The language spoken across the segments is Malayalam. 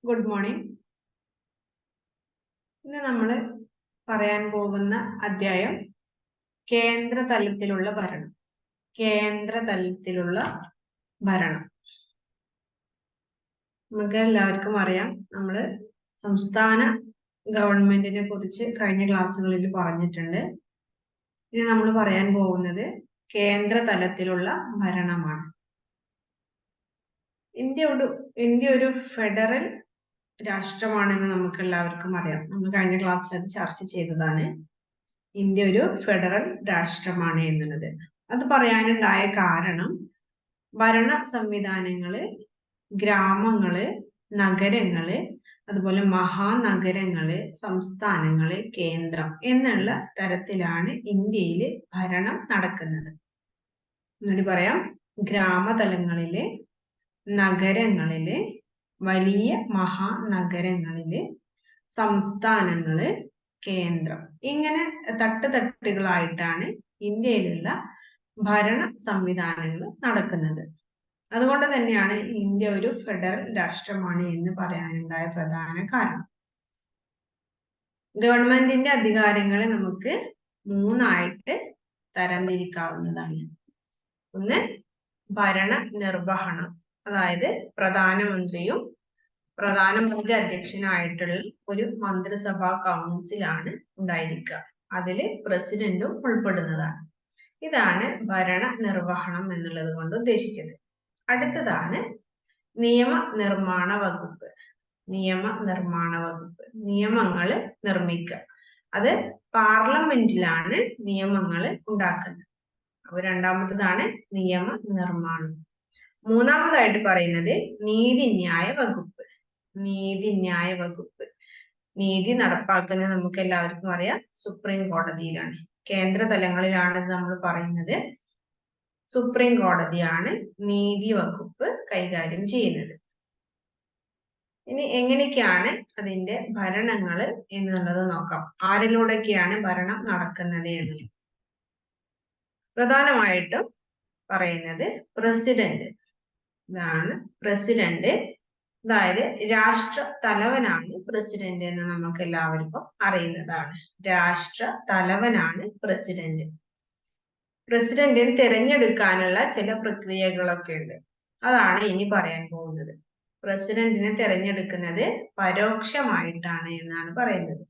Good morning. ഇന്ന് നമ്മൾ പറയാൻ പോകുന്ന അധ്യായം കേന്ദ്ര തലത്തിലുള്ള ഭരണം. കേന്ദ്ര തലത്തിലുള്ള ഭരണം നമുക്ക് എല്ലാവർക്കും അറിയാം. നമ്മൾ സംസ്ഥാന ഗവൺമെന്റിനെ കുറിച്ച് കഴിഞ്ഞ ക്ലാസ്സുകളിൽ പറഞ്ഞിട്ടുണ്ട്. ഇനി നമ്മൾ പറയാൻ പോകുന്നത് കേന്ദ്ര തലത്തിലുള്ള ഭരണമാണ്. ഇന്ത്യ ഒരു ഫെഡറൽ രാഷ്ട്രമാണെന്ന് നമുക്ക് എല്ലാവർക്കും അറിയാം. നമ്മൾ കഴിഞ്ഞ ക്ലാസ്സിൽ അത് ചർച്ച ചെയ്തതാണ്. ഇന്ത്യ ഒരു ഫെഡറൽ രാഷ്ട്രമാണ് എന്നുള്ളത്. അത് പറയാനുണ്ടായ കാരണം ഭരണ സംവിധാനങ്ങള്, ഗ്രാമങ്ങള്, നഗരങ്ങള്, അതുപോലെ മഹാനഗരങ്ങള്, സംസ്ഥാനങ്ങള്, കേന്ദ്രം എന്നുള്ള തരത്തിലാണ് ഇന്ത്യയിൽ ഭരണം നടക്കുന്നത്. എന്നിട്ട് പറയാം, ഗ്രാമതലങ്ങളില്, നഗരങ്ങളില്, വലിയ മഹാനഗരങ്ങളില്, സംസ്ഥാനങ്ങള്, കേന്ദ്രം, ഇങ്ങനെ തട്ടുകളായിട്ടാണ് ഇന്ത്യയിലുള്ള ഭരണ സംവിധാനങ്ങൾ നടക്കുന്നത്. അതുകൊണ്ട് തന്നെയാണ് ഇന്ത്യ ഒരു ഫെഡറൽ രാഷ്ട്രമാണ് എന്ന് പറയാനുണ്ടായ പ്രധാന കാരണം. ഗവൺമെന്റിന്റെ അധികാരങ്ങളെ നമുക്ക് മൂന്നായിട്ട് തരംതിരിക്കാവുന്നതാണ്. ഒന്ന്, ഭരണ നിർവഹണം, അതായത് പ്രധാനമന്ത്രി അധ്യക്ഷനായിട്ടുള്ള ഒരു മന്ത്രിസഭാ കൗൺസിലാണ് ഉണ്ടായിരിക്കുക. അതില് പ്രസിഡന്റും ഉൾപ്പെടുന്നതാണ്. ഇതാണ് ഭരണ നിർവഹണം എന്നുള്ളത് കൊണ്ട് ഉദ്ദേശിച്ചത്. അടുത്തതാണ് നിയമനിർമ്മാണ വകുപ്പ്. നിയമങ്ങൾ നിർമ്മിക്കുക. അത് പാർലമെന്റിലാണ് നിയമങ്ങൾ ഉണ്ടാക്കുന്നത്. അപ്പൊ രണ്ടാമത്തതാണ് നിയമനിർമ്മാണം. മൂന്നാമതായിട്ട് പറയുന്നത് നീതിന്യായ വകുപ്പ്. നീതി നടപ്പാക്കുന്നത് നമുക്ക് എല്ലാവർക്കും അറിയാം, സുപ്രീം കോടതിയിലാണ്. കേന്ദ്ര തലങ്ങളിലാണ് നമ്മൾ പറയുന്നത്. സുപ്രീം കോടതിയാണ് നീതി വകുപ്പ് കൈകാര്യം ചെയ്യുന്നത്. ഇനി എങ്ങനെയൊക്കെയാണ് അതിന്റെ ഭരണങ്ങൾ എന്നുള്ളത് നോക്കാം. ആരിലൂടെയൊക്കെയാണ് ഭരണം നടക്കുന്നത് എന്ന്. പ്രധാനമായിട്ടും പറയുന്നത് പ്രസിഡന്റ്. ഇതാണ് പ്രസിഡന്റ്. അതായത് രാഷ്ട്ര തലവനാണ് പ്രസിഡന്റ് എന്ന് നമുക്ക് എല്ലാവർക്കും അറിയുന്നതാണ്. രാഷ്ട്ര തലവനാണ് പ്രസിഡന്റ്. പ്രസിഡന്റിന് തിരഞ്ഞെടുക്കാനുള്ള ചില പ്രക്രിയകളൊക്കെ ഉണ്ട്. അതാണ് ഇനി പറയാൻ പോകുന്നത്. പ്രസിഡന്റിനെ തിരഞ്ഞെടുക്കുന്നത് പരോക്ഷമായിട്ടാണ് എന്നാണ് പറയുന്നത്.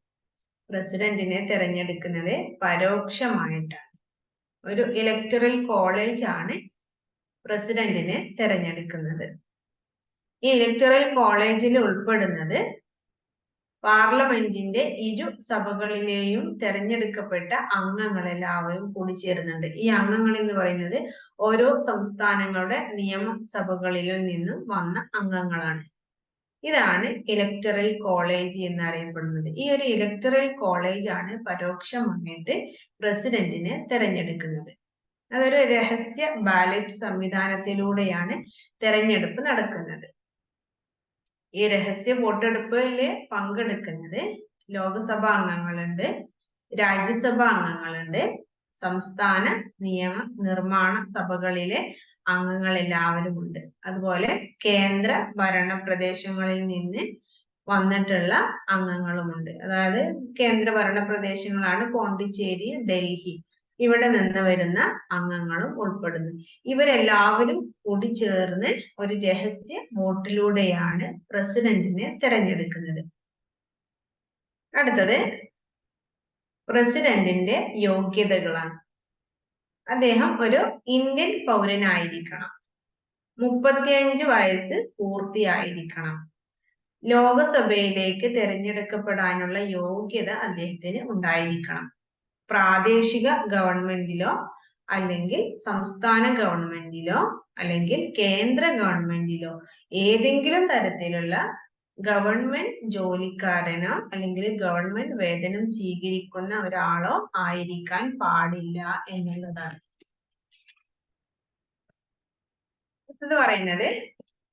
ഒരു ഇലക്ടറൽ കോളേജ് ആണ് പ്രസിഡന്റിനെ തിരഞ്ഞെടുക്കുന്നത്. ഈ ഇലക്ടറൽ കോളേജിൽ ഉൾപ്പെടുന്നത് പാർലമെന്റിന്റെ ഇരു സഭകളിലെയും തെരഞ്ഞെടുക്കപ്പെട്ട അംഗങ്ങൾ എല്ലാവരും കൂടി ചേരുന്നുണ്ട്. ഈ അംഗങ്ങൾ എന്ന് പറയുന്നത് ഓരോ സംസ്ഥാനങ്ങളുടെ നിയമസഭകളിൽ നിന്നും വന്ന അംഗങ്ങളാണ്. ഇതാണ് ഇലക്ടറൽ കോളേജ് എന്നറിയപ്പെടുന്നത്. ഈ ഒരു ഇലക്ടറൽ കോളേജ് ആണ് പരോക്ഷമായിട്ട് പ്രസിഡന്റിനെ തെരഞ്ഞെടുക്കുന്നത്. അതൊരു രഹസ്യ ബാലറ്റ് സംവിധാനത്തിലൂടെയാണ് തെരഞ്ഞെടുപ്പ് നടക്കുന്നത്. ഈ രഹസ്യ വോട്ടെടുപ്പിൽ പങ്കെടുക്കുന്നത് ലോകസഭാ അംഗങ്ങളുണ്ട്, രാജ്യസഭാ അംഗങ്ങളുണ്ട്, സംസ്ഥാന നിർമ്മാണ സഭകളിലെ അംഗങ്ങൾ എല്ലാവരും ഉണ്ട്. അതുപോലെ കേന്ദ്ര ഭരണ പ്രദേശങ്ങളിൽ നിന്ന് വന്നിട്ടുള്ള അംഗങ്ങളുമുണ്ട്. അതായത് കേന്ദ്ര ഭരണ പ്രദേശങ്ങളാണ് പോണ്ടിച്ചേരി, ഡൽഹി. ഇവിടെ നിന്ന് വരുന്ന അംഗങ്ങളും ഉൾപ്പെടുന്നു. ഇവരെല്ലാവരും കൂടി ചേർന്ന് ഒരു രഹസ്യ വോട്ടിലൂടെയാണ് പ്രസിഡന്റിനെ തിരഞ്ഞെടുക്കുന്നത്. അടുത്തത് പ്രസിഡന്റിന്റെ യോഗ്യതകളാണ്. അദ്ദേഹം ഒരു ഇന്ത്യൻ പൗരനായിരിക്കണം. 35 വയസ്സ് പൂർത്തിയായിരിക്കണം. ലോകസഭയിലേക്ക് തിരഞ്ഞെടുക്കപ്പെടാനുള്ള യോഗ്യത അദ്ദേഹത്തിന് ഉണ്ടായിരിക്കണം. പ്രാദേശിക ഗവൺമെന്റിലോ അല്ലെങ്കിൽ സംസ്ഥാന ഗവൺമെന്റിലോ അല്ലെങ്കിൽ കേന്ദ്ര ഗവൺമെന്റിലോ ഏതെങ്കിലും തരത്തിലുള്ള ഗവൺമെന്റ് ജോലിക്കാരനോ അല്ലെങ്കിൽ ഗവൺമെന്റ് വേതനം സ്വീകരിക്കുന്ന ഒരാളോ ആയിരിക്കാൻ പാടില്ല എന്നുള്ളതാണ്. ഇത് പറയുന്നത്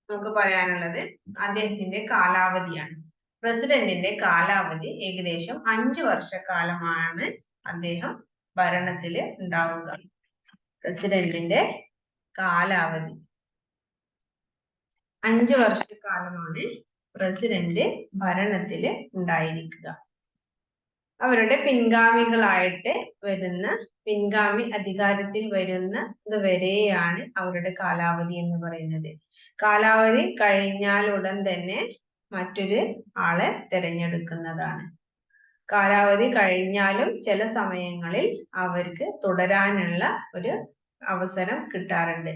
നമുക്ക് പറയാനുള്ളത് അദ്ദേഹത്തിന്റെ കാലാവധിയാണ്. പ്രസിഡന്റിന്റെ കാലാവധി ഏകദേശം 5 വർഷക്കാലമാണ് അദ്ദേഹം ഭരണത്തിൽ ഉണ്ടാവുക. പ്രസിഡന്റിന്റെ കാലാവധി 5 വർഷക്കാലമാണ് പ്രസിഡന്റ് ഭരണത്തിൽ ഉണ്ടായിരിക്കുക. അവരുടെ പിൻഗാമികളായിട്ട് പിൻഗാമി അധികാരത്തിൽ വരുന്നത് വരെയാണ് അവരുടെ കാലാവധി എന്ന് പറയുന്നത്. കാലാവധി കഴിഞ്ഞാൽ ഉടൻ തന്നെ മറ്റൊരു ആളെ തിരഞ്ഞെടുക്കുന്നതാണ്. കാലാവധി കഴിഞ്ഞാലും ചില സമയങ്ങളിൽ അവർക്ക് തുടരാനുള്ള ഒരു അവസരം കിട്ടാറുണ്ട്.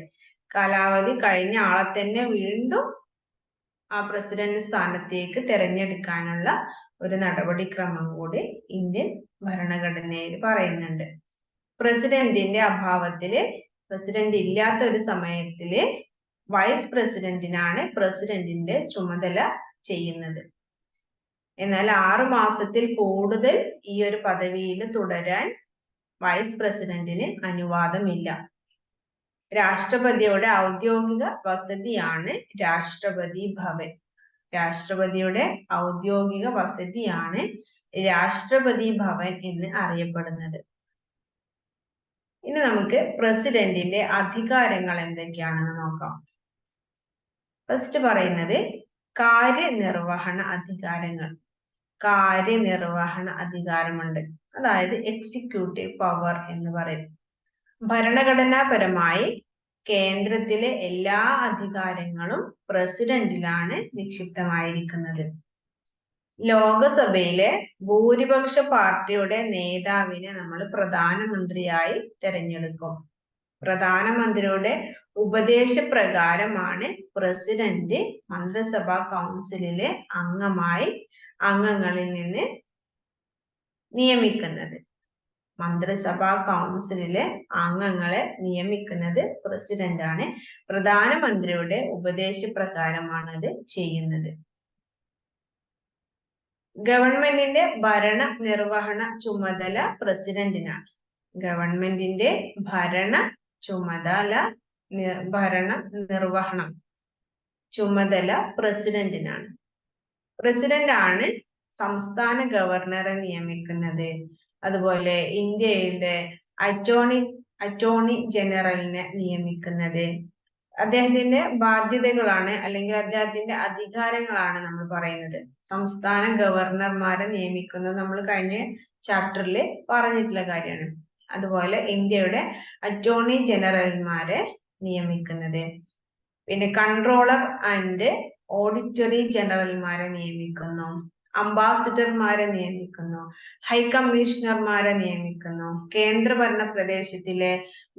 കാലാവധി കഴിഞ്ഞ ആളെ തന്നെ വീണ്ടും ആ പ്രസിഡന്റ് സ്ഥാനത്തേക്ക് തിരഞ്ഞെടുക്കാനുള്ള ഒരു നടപടിക്രമം കൂടി ഇന്ത്യൻ ഭരണഘടനയിൽ പറയുന്നുണ്ട്. പ്രസിഡന്റിന്റെ അഭാവത്തില്, പ്രസിഡന്റ് ഇല്ലാത്ത ഒരു സമയത്തില് വൈസ് പ്രസിഡന്റിനാണ് പ്രസിഡന്റിന്റെ ചുമതല ചെയ്യുന്നത്. എന്നാൽ 6 മാസത്തിൽ കൂടുതൽ ഈ ഒരു പദവിയിൽ തുടരാൻ വൈസ് പ്രസിഡന്റിന് അനുവാദമില്ല. രാഷ്ട്രപതിയുടെ ഔദ്യോഗിക വസതിയാണ് രാഷ്ട്രപതി ഭവൻ. രാഷ്ട്രപതിയുടെ ഔദ്യോഗിക വസതിയാണ് രാഷ്ട്രപതി ഭവൻ എന്ന് അറിയപ്പെടുന്നത്. ഇനി നമുക്ക് പ്രസിഡന്റിന്റെ അധികാരങ്ങൾ എന്തൊക്കെയാണെന്ന് നോക്കാം. ഫസ്റ്റ് പറയുന്നത് കാര്യനിർവഹണ അധികാരങ്ങൾ. കാര്യനിർവഹണ അധികാരമുണ്ട്, അതായത് എക്സിക്യൂട്ടീവ് പവർ എന്ന് പറയും. ഭരണഘടനാപരമായി കേന്ദ്രത്തിലെ എല്ലാ അധികാരങ്ങളും പ്രസിഡന്റിലാണ് നിക്ഷിപ്തമായിരിക്കുന്നത്. ലോകസഭയിലെ ഭൂരിപക്ഷ പാർട്ടിയുടെ നേതാവിനെ നമ്മൾ പ്രധാനമന്ത്രിയായി തിരഞ്ഞെടുക്കും. പ്രധാനമന്ത്രിയുടെ ഉപദേശപ്രകാരമാണ് പ്രസിഡന്റ് മന്ത്രിസഭാ കൗൺസിലിലെ അംഗങ്ങളിൽ നിന്ന് നിയമിക്കുന്നത്. മന്ത്രിസഭാ കൗൺസിലിലെ അംഗങ്ങളെ നിയമിക്കുന്നത് പ്രസിഡന്റ് ആണ്. പ്രധാനമന്ത്രിയുടെ ഉപദേശപ്രകാരമാണ് അത് ചെയ്യുന്നത്. ഗവൺമെന്റിന്റെ ഭരണ നിർവഹണ ചുമതല പ്രസിഡന്റിനാണ്. ഗവൺമെന്റിന്റെ ഭരണ നിർവഹണം ചുമതല പ്രസിഡന്റിനാണ്. പ്രസിഡന്റ് ആണ് സംസ്ഥാന ഗവർണറെ നിയമിക്കുന്നത്. അതുപോലെ ഇന്ത്യയുടെ അറ്റോർണി ജനറലിനെ നിയമിക്കുന്നത്. അദ്ദേഹത്തിന്റെ ബാധ്യതകളാണ് അല്ലെങ്കിൽ അദ്ദേഹത്തിന്റെ അധികാരങ്ങളാണ് നമ്മൾ പറയുന്നത്. സംസ്ഥാന ഗവർണർമാരെ നിയമിക്കുന്നത് നമ്മൾ കഴിഞ്ഞ ചാപ്റ്ററിൽ പറഞ്ഞിട്ടുള്ള കാര്യമാണ്. അതുപോലെ ഇന്ത്യയുടെ അറ്റോർണി ജനറൽമാരെ നിയമിക്കുന്നത്. പിന്നെ കൺട്രോളർ ആൻഡ് ഓഡിറ്ററി ജനറൽമാരെ നിയമിക്കുന്നു. അംബാസിഡർമാരെ നിയമിക്കുന്നു. ഹൈക്കമ്മീഷണർമാരെ നിയമിക്കുന്നു. കേന്ദ്രഭരണ പ്രദേശത്തിലെ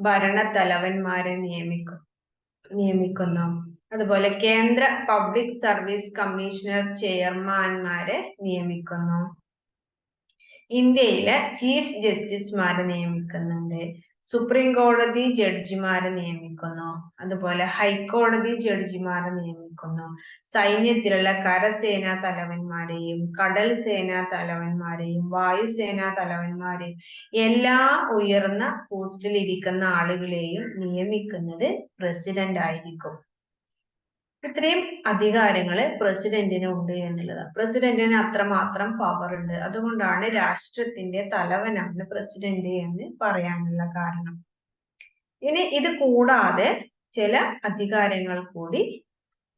ഭരണത്തലവന്മാരെ നിയമിക്കുന്നു. അതുപോലെ കേന്ദ്ര പബ്ലിക് സർവീസ് കമ്മീഷണർ ചെയർമാൻമാരെ നിയമിക്കുന്നു. ഇന്ത്യയിലെ ചീഫ് ജസ്റ്റിസുമാരെ നിയമിക്കുന്നുണ്ട്. സുപ്രീം കോടതി ജഡ്ജിമാരെ നിയമിക്കുന്നു. അതുപോലെ ഹൈക്കോടതി ജഡ്ജിമാരെ നിയമിക്കുന്നു. സൈന്യത്തിലുള്ള കരസേനാ തലവന്മാരെയും കടൽ സേനാ തലവന്മാരെയും വായുസേനാ തലവന്മാരെയും എല്ലാ ഉയർന്ന പോസ്റ്റിൽ ഇരിക്കുന്ന ആളുകളെയും നിയമിക്കുന്നത് പ്രസിഡന്റ് ആയിരിക്കും. ഇത്രയും അധികാരങ്ങള് പ്രസിഡന്റിന് ഉണ്ട് എന്നുള്ളതാണ്. പ്രസിഡന്റിന് അത്രമാത്രം പവർ ഉണ്ട്. അതുകൊണ്ടാണ് രാഷ്ട്രത്തിന്റെ തലവനാണ് പ്രസിഡന്റ് എന്ന് പറയാനുള്ള കാരണം. ഇനി ഇത് കൂടാതെ ചില അധികാരങ്ങൾ കൂടി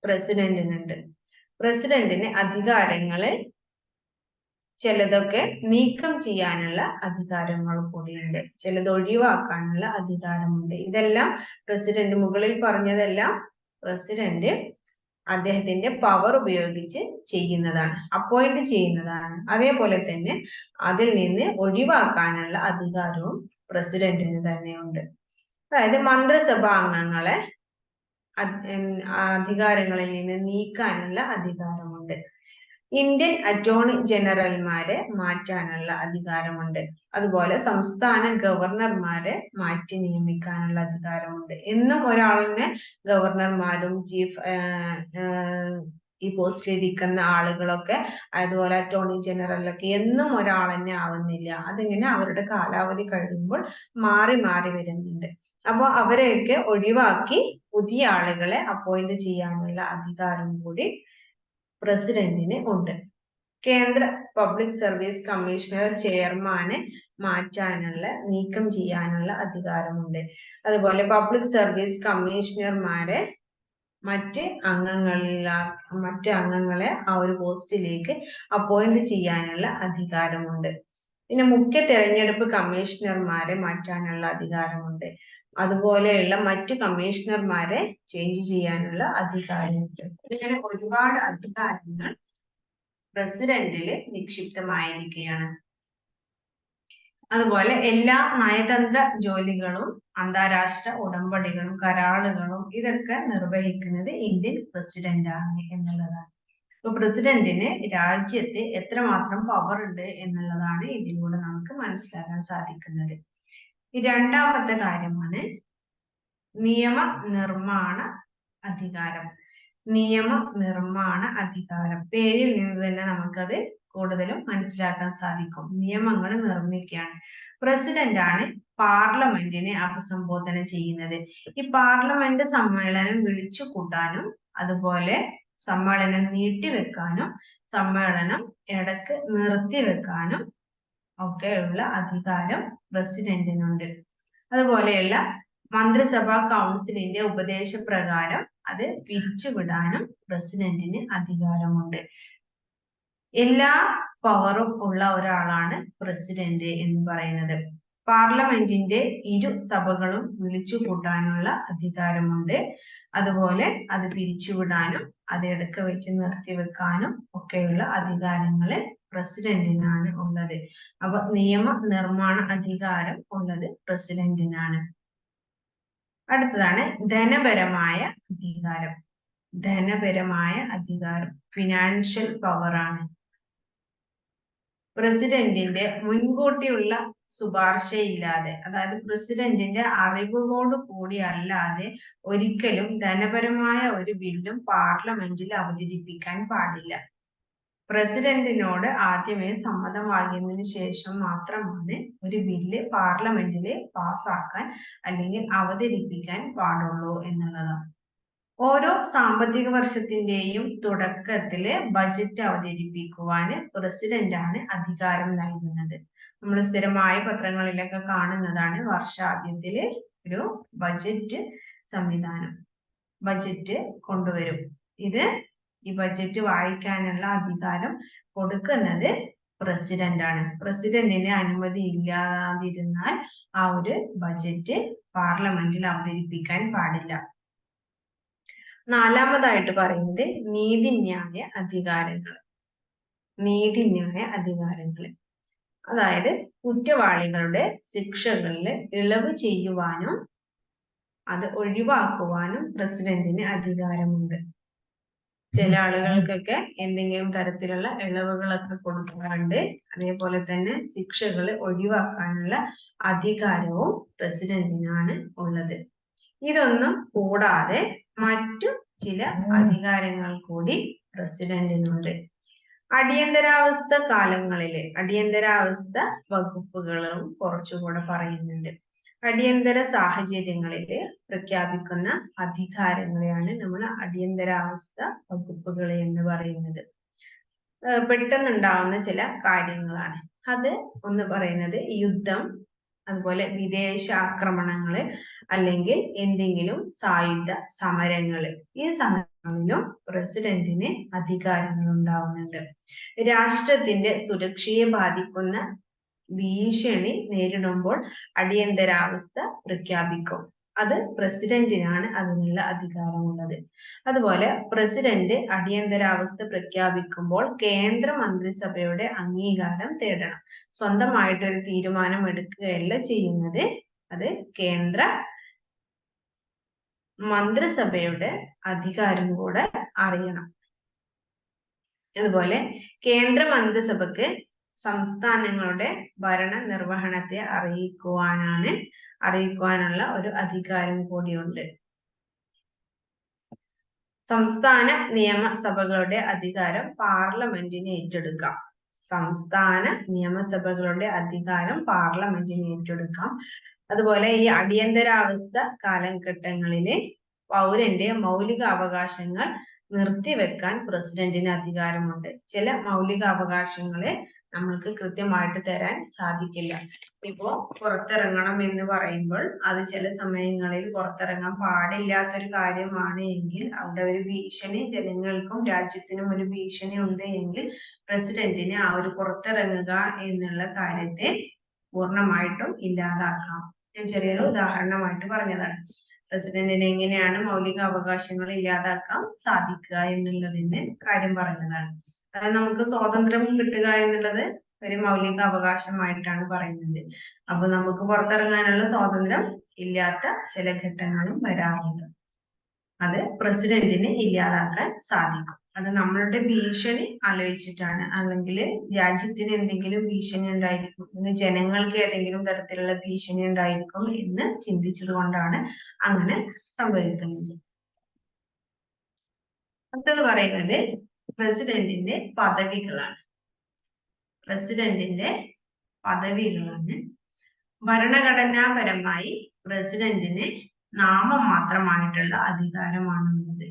പ്രസിഡന്റിനുണ്ട്. പ്രസിഡന്റിന് അധികാരങ്ങള് ചിലതൊക്കെ നീക്കം ചെയ്യാനുള്ള അധികാരങ്ങൾ കൂടിയുണ്ട്. ചിലത് ഒഴിവാക്കാനുള്ള അധികാരമുണ്ട്. ഇതെല്ലാം പ്രസിഡന്റ്, മുകളിൽ പറഞ്ഞതെല്ലാം പ്രസിഡന്റ് അദ്ദേഹത്തിന്റെ പവർ ഉപയോഗിച്ച് ചെയ്യുന്നതാണ്, അപ്പോയിന്റ് ചെയ്യുന്നതാണ്. അതേപോലെ തന്നെ അതിൽ നിന്ന് ഒഴിവാക്കാനുള്ള അധികാരവും പ്രസിഡന്റിന് തന്നെയുണ്ട്. അതായത് മന്ത്രിസഭാ അംഗങ്ങളെ അധികാരങ്ങളിൽ നിന്ന് നീക്കാനുള്ള അധികാരമുണ്ട്. ഇന്ത്യൻ അറ്റോർണി ജനറൽമാരെ മാറ്റാനുള്ള അധികാരമുണ്ട്. അതുപോലെ സംസ്ഥാന ഗവർണർമാരെ മാറ്റി നിയമിക്കാനുള്ള അധികാരമുണ്ട്. എന്നും ഒരാളിനെ ഗവർണർമാരും ഈ പോസ്റ്റിലിരിക്കുന്ന ആളുകളൊക്കെ, അതുപോലെ അറ്റോർണി ജനറലൊക്കെ എന്നും ഒരാൾ തന്നെ ആവുന്നില്ല. അതിങ്ങനെ അവരുടെ കാലാവധി കഴിയുമ്പോൾ മാറി മാറി വരുന്നുണ്ട്. അപ്പോൾ അവരെയൊക്കെ ഒഴിവാക്കി പുതിയ ആളുകളെ അപ്പോയിന്റ് ചെയ്യാനുള്ള അധികാരം കൂടി പ്രസിഡന്റിന് ഉണ്ട്. കേന്ദ്ര പബ്ലിക് സർവീസ് കമ്മീഷണർ ചെയർമാനെ നീക്കം ചെയ്യാനുള്ള അധികാരമുണ്ട്. അതുപോലെ പബ്ലിക് സർവീസ് കമ്മീഷണർമാരെ മറ്റ് അംഗങ്ങളെ ആ ഒരു പോസ്റ്റിലേക്ക് അപ്പോയിന്റ് ചെയ്യാനുള്ള അധികാരമുണ്ട്. പിന്നെ മുഖ്യ തെരഞ്ഞെടുപ്പ് കമ്മീഷണർമാരെ മാറ്റാനുള്ള അധികാരമുണ്ട്. അതുപോലെയുള്ള മറ്റ് കമ്മീഷണർമാരെ ചേഞ്ച് ചെയ്യാനുള്ള അധികാരമുണ്ട്. ഇങ്ങനെ ഒരുപാട് അധികാരങ്ങൾ പ്രസിഡന്റിൽ നിക്ഷിപ്തമായിരിക്കുകയാണ്. അതുപോലെ എല്ലാ നയതന്ത്ര ജോലികളും അന്താരാഷ്ട്ര ഉടമ്പടികളും കരാറുകളും ഇതൊക്കെ നിർവഹിക്കുന്നത് ഇന്ത്യൻ പ്രസിഡന്റ് ആണ് എന്നുള്ളതാണ്. അപ്പൊ പ്രസിഡന്റിന് രാജ്യത്ത് എത്രമാത്രം പവർ ഉണ്ട് എന്നുള്ളതാണ് ഇതിലൂടെ നമുക്ക് മനസ്സിലാക്കാൻ സാധിക്കുന്നത്. രണ്ടാമത്തെ കാര്യമാണ് നിയമനിർമ്മാണ അധികാരം. നിയമനിർമ്മാണ അധികാരം പേരിൽ നിന്ന് തന്നെ നമുക്കത് കൂടുതലും മനസ്സിലാക്കാൻ സാധിക്കും. നിയമങ്ങൾ നിർമ്മിക്കുകയാണ്. പ്രസിഡന്റ് ആണ് പാർലമെന്റിനെ അഭിസംബോധന ചെയ്യുന്നത്. ഈ പാർലമെന്റ് സമ്മേളനം വിളിച്ചു കൂട്ടാനും അതുപോലെ സമ്മേളനം നീട്ടിവെക്കാനും സമ്മേളനം ഇടക്ക് നിർത്തിവെക്കാനും ഒക്കെയുള്ള അധികാരം പ്രസിഡന്റിനുണ്ട്. അതുപോലെയുള്ള മന്ത്രിസഭാ കൗൺസിലിന്റെ ഉപദേശപ്രകാരം അത് പിരിച്ചുവിടാനും പ്രസിഡന്റിന് അധികാരമുണ്ട്. എല്ലാ പവറും ഉള്ള ഒരാളാണ് പ്രസിഡന്റ് എന്ന് പറയുന്നത്. പാർലമെന്റിന്റെ ഇരു സഭകളും വിളിച്ചു കൂട്ടാനുള്ള അധികാരമുണ്ട്. അതുപോലെ അത് പിരിച്ചുവിടാനും അത് ഇടയ്ക്ക് വെച്ച് നിർത്തിവെക്കാനും ഒക്കെയുള്ള അധികാരങ്ങള് പ്രസിഡന്റിനാണ് ഉള്ളത്. അപ്പൊ നിയമനിർമ്മാണ അധികാരം ഉള്ളത് പ്രസിഡന്റിനാണ്. അടുത്തതാണ് ധനപരമായ അധികാരം. ധനപരമായ അധികാരം ഫിനാൻഷ്യൽ പവർ ആണ്. പ്രസിഡന്റിന്റെ മുൻകൂട്ടിയുള്ള ശുപാർശയില്ലാതെ, അതായത് പ്രസിഡന്റിന്റെ അറിവോട് കൂടി അല്ലാതെ ഒരിക്കലും ധനപരമായ ഒരു ബില്ലും പാർലമെന്റിൽ അവതരിപ്പിക്കാൻ പാടില്ല. പ്രസിഡന്റിനോട് ആദ്യമേ സമ്മതം വാങ്ങിയതിനു ശേഷം മാത്രമാണ് ഒരു ബില്ല് പാർലമെന്റിൽ പാസ്സാക്കാൻ അല്ലെങ്കിൽ അവതരിപ്പിക്കാൻ പാടുള്ളൂ എന്നുള്ളതാണ്. ഓരോ സാമ്പത്തിക വർഷത്തിന്റെയും തുടക്കത്തില് ബജറ്റ് അവതരിപ്പിക്കുവാന് പ്രസിഡന്റ് ആണ് അധികാരം നൽകുന്നത്. നമ്മൾ സ്ഥിരമായ പത്രങ്ങളിലൊക്കെ കാണുന്നതാണ് വർഷാദ്യത്തില് ഒരു ബജറ്റ് സംവിധാനം, ബജറ്റ് കൊണ്ടുവരും. ഈ ബജറ്റ് വായിക്കാനുള്ള അധികാരം കൊടുക്കുന്നത് പ്രസിഡന്റ് ആണ്. പ്രസിഡന്റിന് അനുമതി ഇല്ലാതിരുന്നാൽ ആ ഒരു ബജറ്റ് പാർലമെന്റിൽ അവതരിപ്പിക്കാൻ പാടില്ല. നാലാമതായിട്ട് പറയുന്നത് നീതിന്യായ അധികാരങ്ങൾ. നീതിന്യായ അധികാരങ്ങൾ അതായത് കുറ്റവാളികളുടെ ശിക്ഷകളിൽ ഇളവ് ചെയ്യുവാനും അത് ഒഴിവാക്കുവാനും പ്രസിഡന്റിന് അധികാരമുണ്ട്. ചില ആളുകൾക്കൊക്കെ എന്തെങ്കിലും തരത്തിലുള്ള ഇളവുകളൊക്കെ കൊടുക്കാറുണ്ട്. അതേപോലെ തന്നെ ശിക്ഷകൾ ഒഴിവാക്കാനുള്ള അധികാരവും പ്രസിഡന്റിനാണ് ഉള്ളത്. ഇതൊന്നും കൂടാതെ മറ്റു ചില അധികാരങ്ങൾ കൂടി പ്രസിഡന്റിനുണ്ട്. അടിയന്തരാവസ്ഥ കാലങ്ങളിലെ അടിയന്തരാവസ്ഥ വകുപ്പുകളും കുറച്ചുകൂടെ പറയുന്നുണ്ട്. അടിയന്തര സാഹചര്യങ്ങളിൽ പ്രഖ്യാപിക്കുന്ന അധികാരങ്ങളെയാണ് നമ്മൾ അടിയന്തരാവസ്ഥ വകുപ്പുകൾ എന്ന് പറയുന്നത്. പെട്ടെന്നുണ്ടാവുന്ന ചില കാര്യങ്ങളാണ് അത്. ഒന്ന് പറയുന്നത് യുദ്ധം, അതുപോലെ വിദേശ ആക്രമണങ്ങള് അല്ലെങ്കിൽ എന്തെങ്കിലും സായുധ സമരങ്ങള്. ഈ സമരങ്ങളിലും പ്രസിഡന്റിന് അധികാരങ്ങൾ ഉണ്ടാവുന്നുണ്ട്. രാഷ്ട്രത്തിന്റെ സുരക്ഷയെ ബാധിക്കുന്ന ഭീഷണി നേരിടുമ്പോൾ അടിയന്തരാവസ്ഥ പ്രഖ്യാപിക്കും. അത് പ്രസിഡന്റിനാണ് അതിനുള്ള അധികാരമുള്ളത്. അതുപോലെ പ്രസിഡന്റ് അടിയന്തരാവസ്ഥ പ്രഖ്യാപിക്കുമ്പോൾ കേന്ദ്ര മന്ത്രിസഭയുടെ അംഗീകാരം തേടണം. സ്വന്തമായിട്ടൊരു തീരുമാനം എടുക്കുകയല്ല ചെയ്യുന്നത്. അത് കേന്ദ്ര മന്ത്രിസഭയുടെ അധികാരം കൂടെ അറിയണം. അതുപോലെ കേന്ദ്ര മന്ത്രിസഭയ്ക്ക് സംസ്ഥാനങ്ങളുടെ ഭരണ നിർവഹണത്തെ അറിയിക്കുവാനുള്ള ഒരു അധികാരം കൂടിയുണ്ട്. സംസ്ഥാന നിയമസഭകളുടെ അധികാരം പാർലമെന്റിന് ഏറ്റെടുക്കാം. സംസ്ഥാന നിയമസഭകളുടെ അധികാരം പാർലമെന്റിന് ഏറ്റെടുക്കാം. അതുപോലെ ഈ അടിയന്തരാവസ്ഥ കാലഘട്ടങ്ങളിലെ പൗരന്റെ മൗലിക അവകാശങ്ങൾ നിർത്തിവെക്കാൻ പ്രസിഡന്റിന് അധികാരമുണ്ട്. ചില മൗലിക അവകാശങ്ങളെ നമ്മൾക്ക് കൃത്യമായിട്ട് തരാൻ സാധിക്കില്ല. ഇപ്പോ പുറത്തിറങ്ങണം എന്ന് പറയുമ്പോൾ അത് ചില സമയങ്ങളിൽ പുറത്തിറങ്ങാൻ പാടില്ലാത്തൊരു കാര്യമാണ് എങ്കിൽ അവിടെ ഒരു ഭീഷണി ജനങ്ങൾക്കും രാജ്യത്തിനും ഒരു ഭീഷണി ഉണ്ട് എങ്കിൽ പ്രസിഡന്റിന് ആ ഒരു പുറത്തിറങ്ങുക എന്നുള്ള കാര്യത്തെ പൂർണ്ണമായിട്ടും ഇല്ലാതാക്കാം. ഞാൻ ചെറിയൊരു ഉദാഹരണമായിട്ട് പറഞ്ഞതാണ്. പ്രസിഡന്റിന് എങ്ങനെയാണ് മൗലിക അവകാശങ്ങൾ ഇല്ലാതാക്കാൻ സാധിക്കുക എന്നുള്ളതിന്റെ കാര്യം പറഞ്ഞതാണ്. അത് നമുക്ക് സ്വാതന്ത്ര്യം കിട്ടുക എന്നുള്ളത് ഒരു മൗലിക അവകാശമായിട്ടാണ് പറയുന്നത്. അപ്പൊ നമുക്ക് പുറത്തിറങ്ങാനുള്ള സ്വാതന്ത്ര്യം ഇല്ലാത്ത ചില ഘട്ടങ്ങളും വരാറുണ്ട്. അത് പ്രസിഡന്റിന് ഇല്ലാതാക്കാൻ സാധിക്കും. അത് നമ്മളുടെ ഭീഷണി ആലോചിച്ചിട്ടാണ്, അല്ലെങ്കിൽ രാജ്യത്തിന് എന്തെങ്കിലും ഭീഷണി ഉണ്ടായിരിക്കും, ഇന്ന് ജനങ്ങൾക്ക് ഏതെങ്കിലും തരത്തിലുള്ള ഭീഷണി ഉണ്ടായിരിക്കും എന്ന് ചിന്തിച്ചത് കൊണ്ടാണ് അങ്ങനെ സംഭവിക്കുന്നത്. അടുത്തത് പറയുന്നത് പ്രസിഡന്റിന്റെ പദവികളാണ്. പ്രസിഡന്റിന്റെ പദവികളാണ്. ഭരണഘടനാപരമായി പ്രസിഡന്റിന് നാമം മാത്രമായിട്ടുള്ള അധികാരമാണുള്ളത്.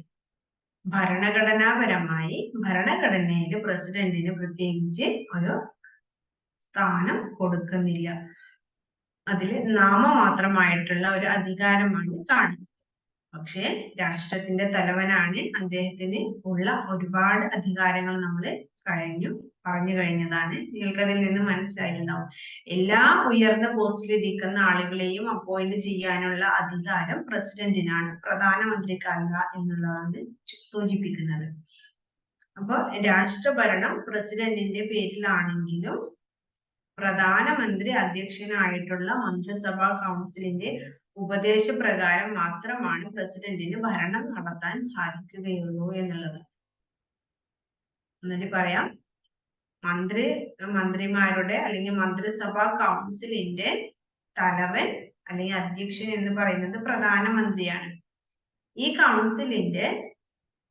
ഭരണഘടനാപരമായി ഭരണഘടനയിൽ പ്രസിഡന്റിന് പ്രത്യേകിച്ച് ഒരു സ്ഥാനം കൊടുക്കുന്നില്ല. അതിൽ നാമമാത്രമായിട്ടുള്ള ഒരു അധികാരമാണ് കാണുന്നത്. പക്ഷേ രാഷ്ട്രത്തിന്റെ തലവനാണ്. അദ്ദേഹത്തിന് ഉള്ള ഒരുപാട് അധികാരങ്ങൾ നമ്മൾ പറഞ്ഞു കഴിഞ്ഞതാണ്. നിങ്ങൾക്ക് അതിൽ നിന്ന് മനസ്സിലായിട്ടുണ്ടാവും. എല്ലാ ഉയർന്ന പോസ്റ്റിൽ ഇരിക്കുന്ന ആളുകളെയും അപ്പോയിന്റ് ചെയ്യാനുള്ള അധികാരം പ്രസിഡന്റിനാണ്, പ്രധാനമന്ത്രിക്കല്ല എന്നുള്ളതാണ് സൂചിപ്പിക്കുന്നത്. അപ്പൊ രാഷ്ട്രഭരണം പ്രസിഡന്റിന്റെ പേരിലാണെങ്കിലും പ്രധാനമന്ത്രി അധ്യക്ഷനായിട്ടുള്ള മന്ത്രിസഭാ കൗൺസിലിന്റെ ഉപദേശപ്രകാരം മാത്രമാണ് പ്രസിഡന്റിന് ഭരണം നടത്താൻ സാധിക്കുകയുള്ളൂ എന്നുള്ളത്. എന്നിട്ട് പറയാം, മന്ത്രിമാരുടെ അല്ലെങ്കിൽ മന്ത്രിസഭാ കൗൺസിലിന്റെ തലവൻ അല്ലെങ്കിൽ അധ്യക്ഷൻ എന്ന് പറയുന്നത് പ്രധാനമന്ത്രിയാണ്. ഈ കൗൺസിലിന്റെ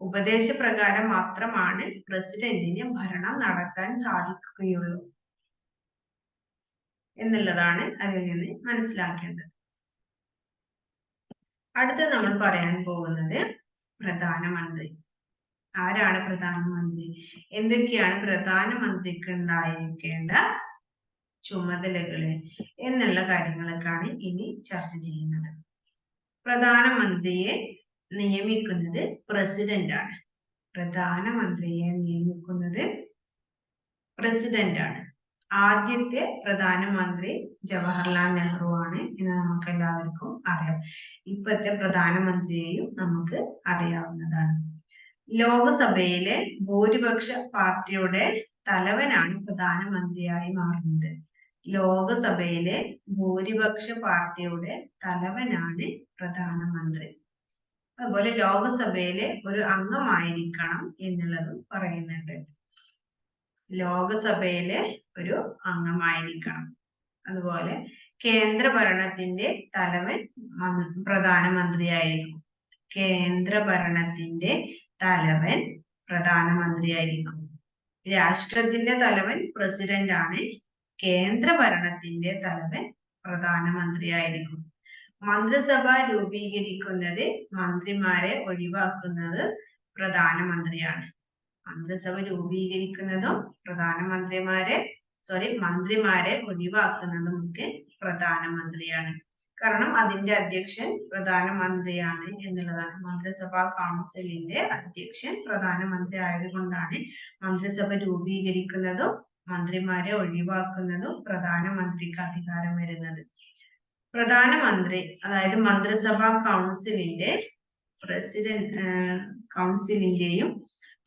ഉപദേശപ്രകാരം മാത്രമാണ് പ്രസിഡന്റിന് ഭരണം നടത്താൻ സാധിക്കുകയുള്ളൂ എന്നുള്ളതാണ് അതിൽ നിന്ന് മനസ്സിലാക്കേണ്ടത്. അടുത്ത് നമ്മൾ പറയാൻ പോകുന്നത് പ്രധാനമന്ത്രി. ആരാണ് പ്രധാനമന്ത്രി? എന്തൊക്കെയാണ് പ്രധാനമന്ത്രിക്ക് ഉണ്ടായിരിക്കേണ്ട ചുമതലകള് എന്നുള്ള കാര്യങ്ങളൊക്കെയാണ് ഇനി ചർച്ച ചെയ്യുന്നത്. പ്രധാനമന്ത്രിയെ നിയമിക്കുന്നത് പ്രസിഡന്റ് ആണ്. പ്രധാനമന്ത്രിയെ നിയമിക്കുന്നത് പ്രസിഡന്റ് ആണ്. ആദ്യത്തെ പ്രധാനമന്ത്രി ജവഹർലാൽ നെഹ്റു ആണ് എന്ന് നമുക്ക് എല്ലാവർക്കും അറിയാം. ഇപ്പോഴത്തെ പ്രധാനമന്ത്രിയെയും നമുക്ക് അറിയാവുന്നതാണ്. ലോകസഭയിലെ ഭൂരിപക്ഷ പാർട്ടിയുടെ തലവനാണ് പ്രധാനമന്ത്രിയായി മാറുന്നത്. ലോകസഭയിലെ ഭൂരിപക്ഷ പാർട്ടിയുടെ തലവനാണ് പ്രധാനമന്ത്രി. അതുപോലെ ലോകസഭയിലെ ഒരു അംഗമായിരിക്കണം എന്നുള്ളതും പറയുന്നുണ്ട്. ലോകസഭയിലെ ഒരു അംഗമായിരിക്കണം. അതുപോലെ കേന്ദ്ര ഭരണത്തിന്റെ തലവൻ പ്രധാനമന്ത്രിയായിരിക്കും. കേന്ദ്ര ഭരണത്തിന്റെ തലവൻ പ്രധാനമന്ത്രിയായിരിക്കും. രാഷ്ട്രത്തിന്റെ തലവൻ പ്രസിഡന്റ് ആണ്. കേന്ദ്ര ഭരണത്തിന്റെ തലവൻ പ്രധാനമന്ത്രിയായിരിക്കും. മന്ത്രിസഭ രൂപീകരിക്കുന്നത് മന്ത്രിമാരെ ഒഴിവാക്കുന്നത് പ്രധാനമന്ത്രിയാണ്. മന്ത്രിസഭ രൂപീകരിക്കുന്നതും മന്ത്രിമാരെ ഒഴിവാക്കുന്നതും ഒക്കെ പ്രധാനമന്ത്രിയാണ്. കാരണം അതിന്റെ അധ്യക്ഷൻ പ്രധാനമന്ത്രിയാണ് എന്നുള്ളതാണ്. മന്ത്രിസഭാ കൗൺസിലിന്റെ അധ്യക്ഷൻ പ്രധാനമന്ത്രി ആയതുകൊണ്ടാണ് മന്ത്രിസഭ രൂപീകരിക്കുന്നതും മന്ത്രിമാരെ ഒഴിവാക്കുന്നതും പ്രധാനമന്ത്രിക്ക് അധികാരം വരുന്നത്. പ്രധാനമന്ത്രി, അതായത് മന്ത്രിസഭാ കൗൺസിലിന്റെയും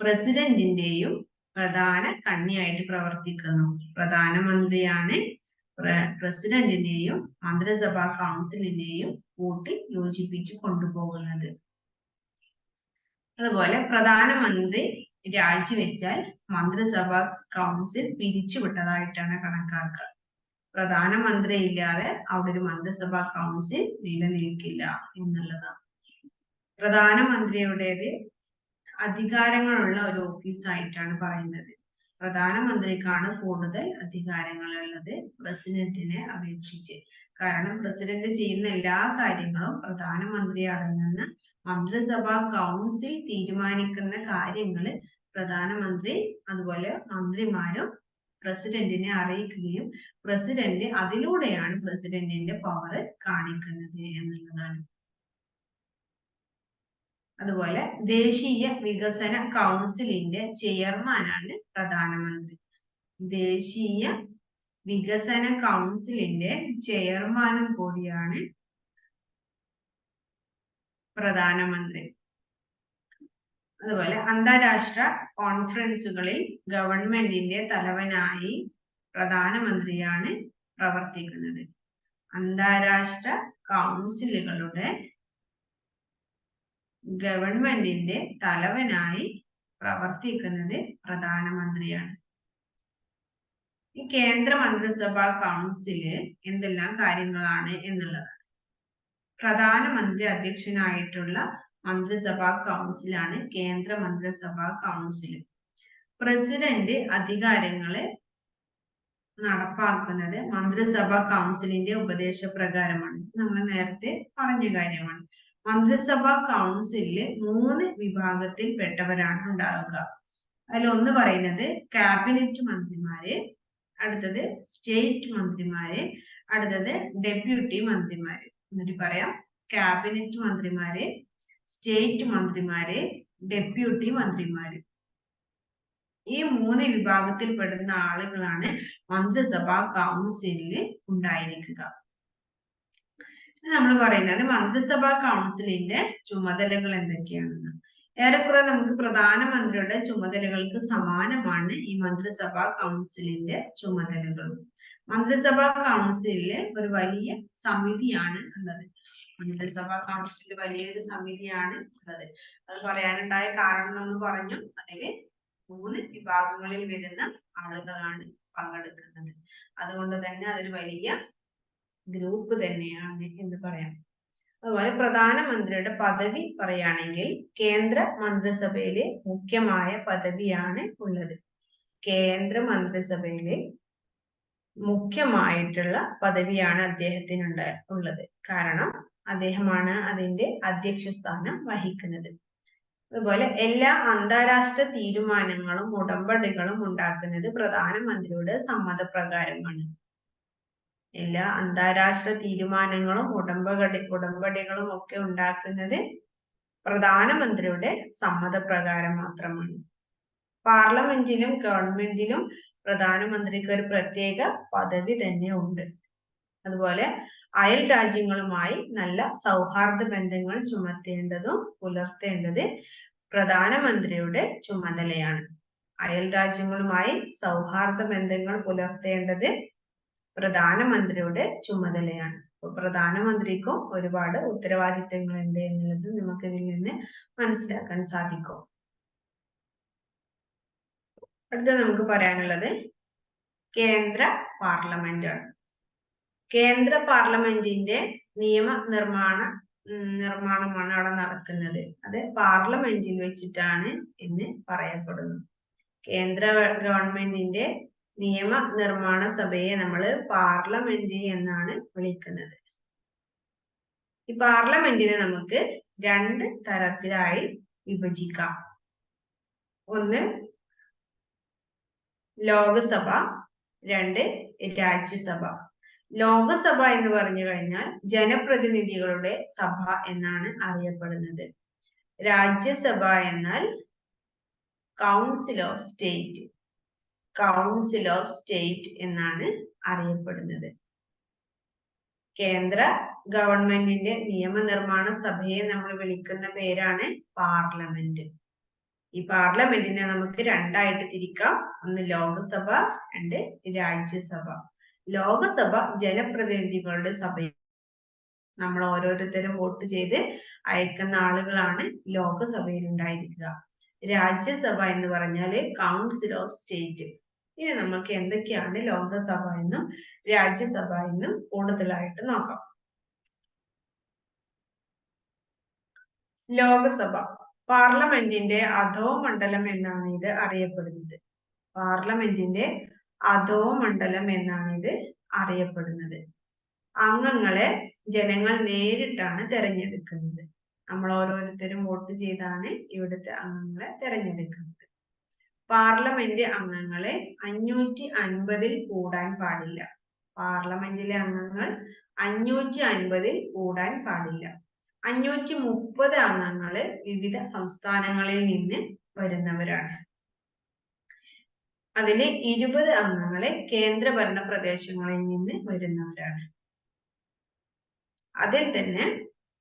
പ്രസിഡന്റിന്റെയും പ്രധാന കണ്ണിയായിട്ട് പ്രവർത്തിക്കുന്നു. പ്രധാനമന്ത്രിയാണ് പ്രസിഡന്റിനെയും മന്ത്രിസഭാ കൗൺസിലിനെയും കൂട്ടി യോജിപ്പിച്ച് കൊണ്ടുപോകുന്നത്. അതുപോലെ പ്രധാനമന്ത്രി രാജിവെച്ചാൽ മന്ത്രിസഭാ കൗൺസിൽ പിരിച്ചുവിട്ടതായിട്ടാണ് കണക്കാക്കുക. പ്രധാനമന്ത്രി ഇല്ലാതെ അവിടെ ഒരു മന്ത്രിസഭാ കൗൺസിൽ നിലനിൽക്കില്ല എന്നുള്ളതാണ്. പ്രധാനമന്ത്രിയുടേത് അധികാരങ്ങളുള്ള ഒരു ഓഫീസായിട്ടാണ് പറയുന്നത്. പ്രധാനമന്ത്രിക്കാണ് കൂടുതൽ അധികാരങ്ങളുള്ളത് പ്രസിഡന്റിനെ അപേക്ഷിച്ച്. കാരണം പ്രസിഡന്റ് ചെയ്യുന്ന എല്ലാ കാര്യങ്ങളും പ്രധാനമന്ത്രി അടങ്ങുന്ന മന്ത്രിസഭാ കൗൺസിൽ തീരുമാനിക്കുന്ന കാര്യങ്ങൾ പ്രധാനമന്ത്രി അതുപോലെ മന്ത്രിമാരും പ്രസിഡന്റിനെ അറിയിക്കുകയും പ്രസിഡന്റ് അതിലൂടെയാണ് പ്രസിഡന്റിന്റെ പവർ കാണിക്കുന്നത് എന്നുള്ളതാണ്. അതുപോലെ ദേശീയ വികസന കൗൺസിലിന്റെ ചെയർമാനാണ് പ്രധാനമന്ത്രി. ദേശീയ വികസന കൗൺസിലിന്റെ ചെയർമാനും കൂടിയാണ് പ്രധാനമന്ത്രി. അതുപോലെ അന്താരാഷ്ട്ര കോൺഫറൻസുകളിൽ ഗവൺമെന്റിന്റെ തലവനായി പ്രധാനമന്ത്രിയാണ് പ്രവർത്തിക്കുന്നത്. അന്താരാഷ്ട്ര കൗൺസിലുകളുടെ ഗവൺമെന്റിന്റെ തലവനായി പ്രവർത്തിക്കുന്നത് പ്രധാനമന്ത്രിയാണ്. ഈ കേന്ദ്ര മന്ത്രിസഭാ കൗൺസില് എന്തെല്ലാം കാര്യങ്ങളാണ് എന്നുള്ളത്. പ്രധാനമന്ത്രി അധ്യക്ഷനായിട്ടുള്ള മന്ത്രിസഭാ കൗൺസിലാണ് കേന്ദ്ര മന്ത്രിസഭാ കൗൺസിൽ. പ്രസിഡന്റ് അധികാരങ്ങളെ നടപ്പാക്കുന്നത് മന്ത്രിസഭാ കൗൺസിലിന്റെ ഉപദേശപ്രകാരമാണ്. നമ്മൾ നേരത്തെ പറഞ്ഞ കാര്യമാണ്. മന്ത്രിസഭാ കൗൺസിലില് 3 വിഭാഗത്തിൽപ്പെട്ടവരാണ് ഉണ്ടാവുക. അതിലൊന്ന് പറയുന്നത് ക്യാബിനറ്റ് മന്ത്രിമാര്, അടുത്തത് സ്റ്റേറ്റ് മന്ത്രിമാര്, അടുത്തത് ഡെപ്യൂട്ടി മന്ത്രിമാര്. എന്നിട്ട് പറയാം, ക്യാബിനറ്റ് മന്ത്രിമാര്, സ്റ്റേറ്റ് മന്ത്രിമാര്, ഡെപ്യൂട്ടി മന്ത്രിമാര്. ഈ 3 വിഭാഗത്തിൽപ്പെടുന്ന ആളുകളാണ് മന്ത്രിസഭാ കൗൺസിലിൽ ഉണ്ടായിരിക്കുക. നമ്മൾ പറയുന്നത് മന്ത്രിസഭാ കൗൺസിലിന്റെ ചുമതലകൾ എന്തൊക്കെയാണെന്ന്. ഏറെക്കുറെ നമുക്ക് പ്രധാനമന്ത്രിയുടെ ചുമതലകൾക്ക് സമാനമാണ് ഈ മന്ത്രിസഭാ കൗൺസിലിന്റെ ചുമതലകൾ. മന്ത്രിസഭാ കൗൺസിലില് ഒരു വലിയ സമിതിയാണ് ഉള്ളത്. മന്ത്രിസഭാ കൗൺസിലിൽ വലിയൊരു സമിതിയാണ് ഉള്ളത്. അത് പറയാനുണ്ടായ കാരണം എന്ന് പറഞ്ഞു. അതില് 3 വിഭാഗങ്ങളിൽ വരുന്ന ആളുകളാണ് പങ്കെടുക്കുന്നത്. അതുകൊണ്ട് തന്നെ അതൊരു വലിയ ഗ്രൂപ്പ് തന്നെയാണ് എന്ന് പറയാം. അതുപോലെ പ്രധാനമന്ത്രിയുടെ പദവി പറയുകയാണെങ്കിൽ കേന്ദ്ര മന്ത്രിസഭയിലെ മുഖ്യമായ പദവിയാണ് ഉള്ളത്. കേന്ദ്ര മന്ത്രിസഭയിലെ മുഖ്യമായിട്ടുള്ള പദവിയാണ് അദ്ദേഹത്തിന് ഉള്ളത്. കാരണം അദ്ദേഹമാണ് അതിന്റെ അധ്യക്ഷ സ്ഥാനം വഹിക്കുന്നത്. അതുപോലെ എല്ലാ അന്താരാഷ്ട്ര തീരുമാനങ്ങളും ഉടമ്പടികളും ഉണ്ടാക്കുന്നത് പ്രധാനമന്ത്രിയുടെ സമ്മതപ്രകാരമാണ്. എല്ലാ അന്താരാഷ്ട്ര തീരുമാനങ്ങളും ഉടമ്പടികളും ഒക്കെ ഉണ്ടാക്കുന്നത് പ്രധാനമന്ത്രിയുടെ സമ്മതപ്രകാരം മാത്രമാണ്. പാർലമെന്റിലും ഗവൺമെന്റിലും പ്രധാനമന്ത്രിക്ക് ഒരു പ്രത്യേക പദവി തന്നെ ഉണ്ട്. അതുപോലെ അയൽ രാജ്യങ്ങളുമായി നല്ല സൗഹാർദ്ദ ബന്ധങ്ങൾ പുലർത്തേണ്ടത് പ്രധാനമന്ത്രിയുടെ ചുമതലയാണ്. അയൽ രാജ്യങ്ങളുമായി സൗഹാർദ്ദ ബന്ധങ്ങൾ പുലർത്തേണ്ടത് പ്രധാനമന്ത്രിയുടെ ചുമതലയാണ്. അപ്പോൾ പ്രധാനമന്ത്രിക്കും ഒരുപാട് ഉത്തരവാദിത്തങ്ങൾ ഉണ്ട് എന്നുള്ളത് നമുക്ക് ഇതിൽ നിന്ന് മനസ്സിലാക്കാൻ സാധിക്കും. അടുത്ത നമുക്ക് പറയാനുള്ളത് കേന്ദ്ര പാർലമെന്റ് ആണ്. കേന്ദ്ര പാർലമെന്റിന്റെ നിർമ്മാണമാണ് അവിടെ നടക്കുന്നത്. അത് പാർലമെന്റിൽ വെച്ചിട്ടാണ് എന്ന് പറയപ്പെടുന്നു. കേന്ദ്ര ഗവൺമെന്റിന്റെ നിയമനിർമ്മാണ സഭയെ നമ്മൾ പാർലമെന്റ് എന്നാണ് വിളിക്കുന്നത്. ഈ പാർലമെന്റിനെ നമുക്ക് 2 തരത്തിലായി വിഭജിക്കാം. ഒന്ന് ലോകസഭ, 2 രാജ്യസഭ. ലോകസഭ എന്ന് പറഞ്ഞു കഴിഞ്ഞാൽ ജനപ്രതിനിധികളുടെ സഭ എന്നാണ് അറിയപ്പെടുന്നത്. രാജ്യസഭ എന്നാൽ കൗൺസിൽ ഓഫ് സ്റ്റേറ്റ് എന്നാണ് അറിയപ്പെടുന്നത്. കേന്ദ്ര ഗവൺമെന്റിന്റെ നിയമനിർമ്മാണ സഭയെ നമ്മൾ വിളിക്കുന്ന പേരാണ് പാർലമെന്റ്. ഈ പാർലമെന്റിനെ നമുക്ക് 2 ആയിട്ട് തിരിക്കാം. ഒന്ന് ലോകസഭ, 2 രാജ്യസഭ. ലോകസഭ ജനപ്രതിനിധികളുടെ സഭ. നമ്മൾ ഓരോരുത്തരും വോട്ട് ചെയ്ത് അയക്കുന്ന ആളുകളാണ് ലോകസഭയിൽ ഉണ്ടായിരിക്കുക. രാജ്യസഭ എന്ന് പറഞ്ഞാൽ കൗൺസിൽ ഓഫ് സ്റ്റേറ്റ്. ഇനി നമുക്ക് എന്തൊക്കെയാണ് ലോകസഭ എന്നും രാജ്യസഭ എന്നും കൂടുതലായിട്ട് നോക്കാം. ലോകസഭ പാർലമെന്റിന്റെ അധോമണ്ഡലം എന്നാണ് ഇത് അറിയപ്പെടുന്നത്. പാർലമെന്റിന്റെ അധോമണ്ഡലം എന്നാണ് ഇത് അറിയപ്പെടുന്നത്. അംഗങ്ങളെ ജനങ്ങൾ നേരിട്ടാണ് തെരഞ്ഞെടുക്കുന്നത്. നമ്മൾ ഓരോരുത്തരും വോട്ട് ചെയ്താണ് ഇവിടുത്തെ അംഗങ്ങളെ തെരഞ്ഞെടുക്കുന്നത്. പാർലമെന്റ് അംഗങ്ങളെ 550 കൂടാൻ പാടില്ല. പാർലമെന്റിലെ അംഗങ്ങൾ 550 കൂടാൻ പാടില്ല. 530 അംഗങ്ങള് വിവിധ സംസ്ഥാനങ്ങളിൽ നിന്ന് വരുന്നവരാണ്. അതില് 20 അംഗങ്ങളെ കേന്ദ്രഭരണ പ്രദേശങ്ങളിൽ നിന്ന് വരുന്നവരാണ്. അതിൽ തന്നെ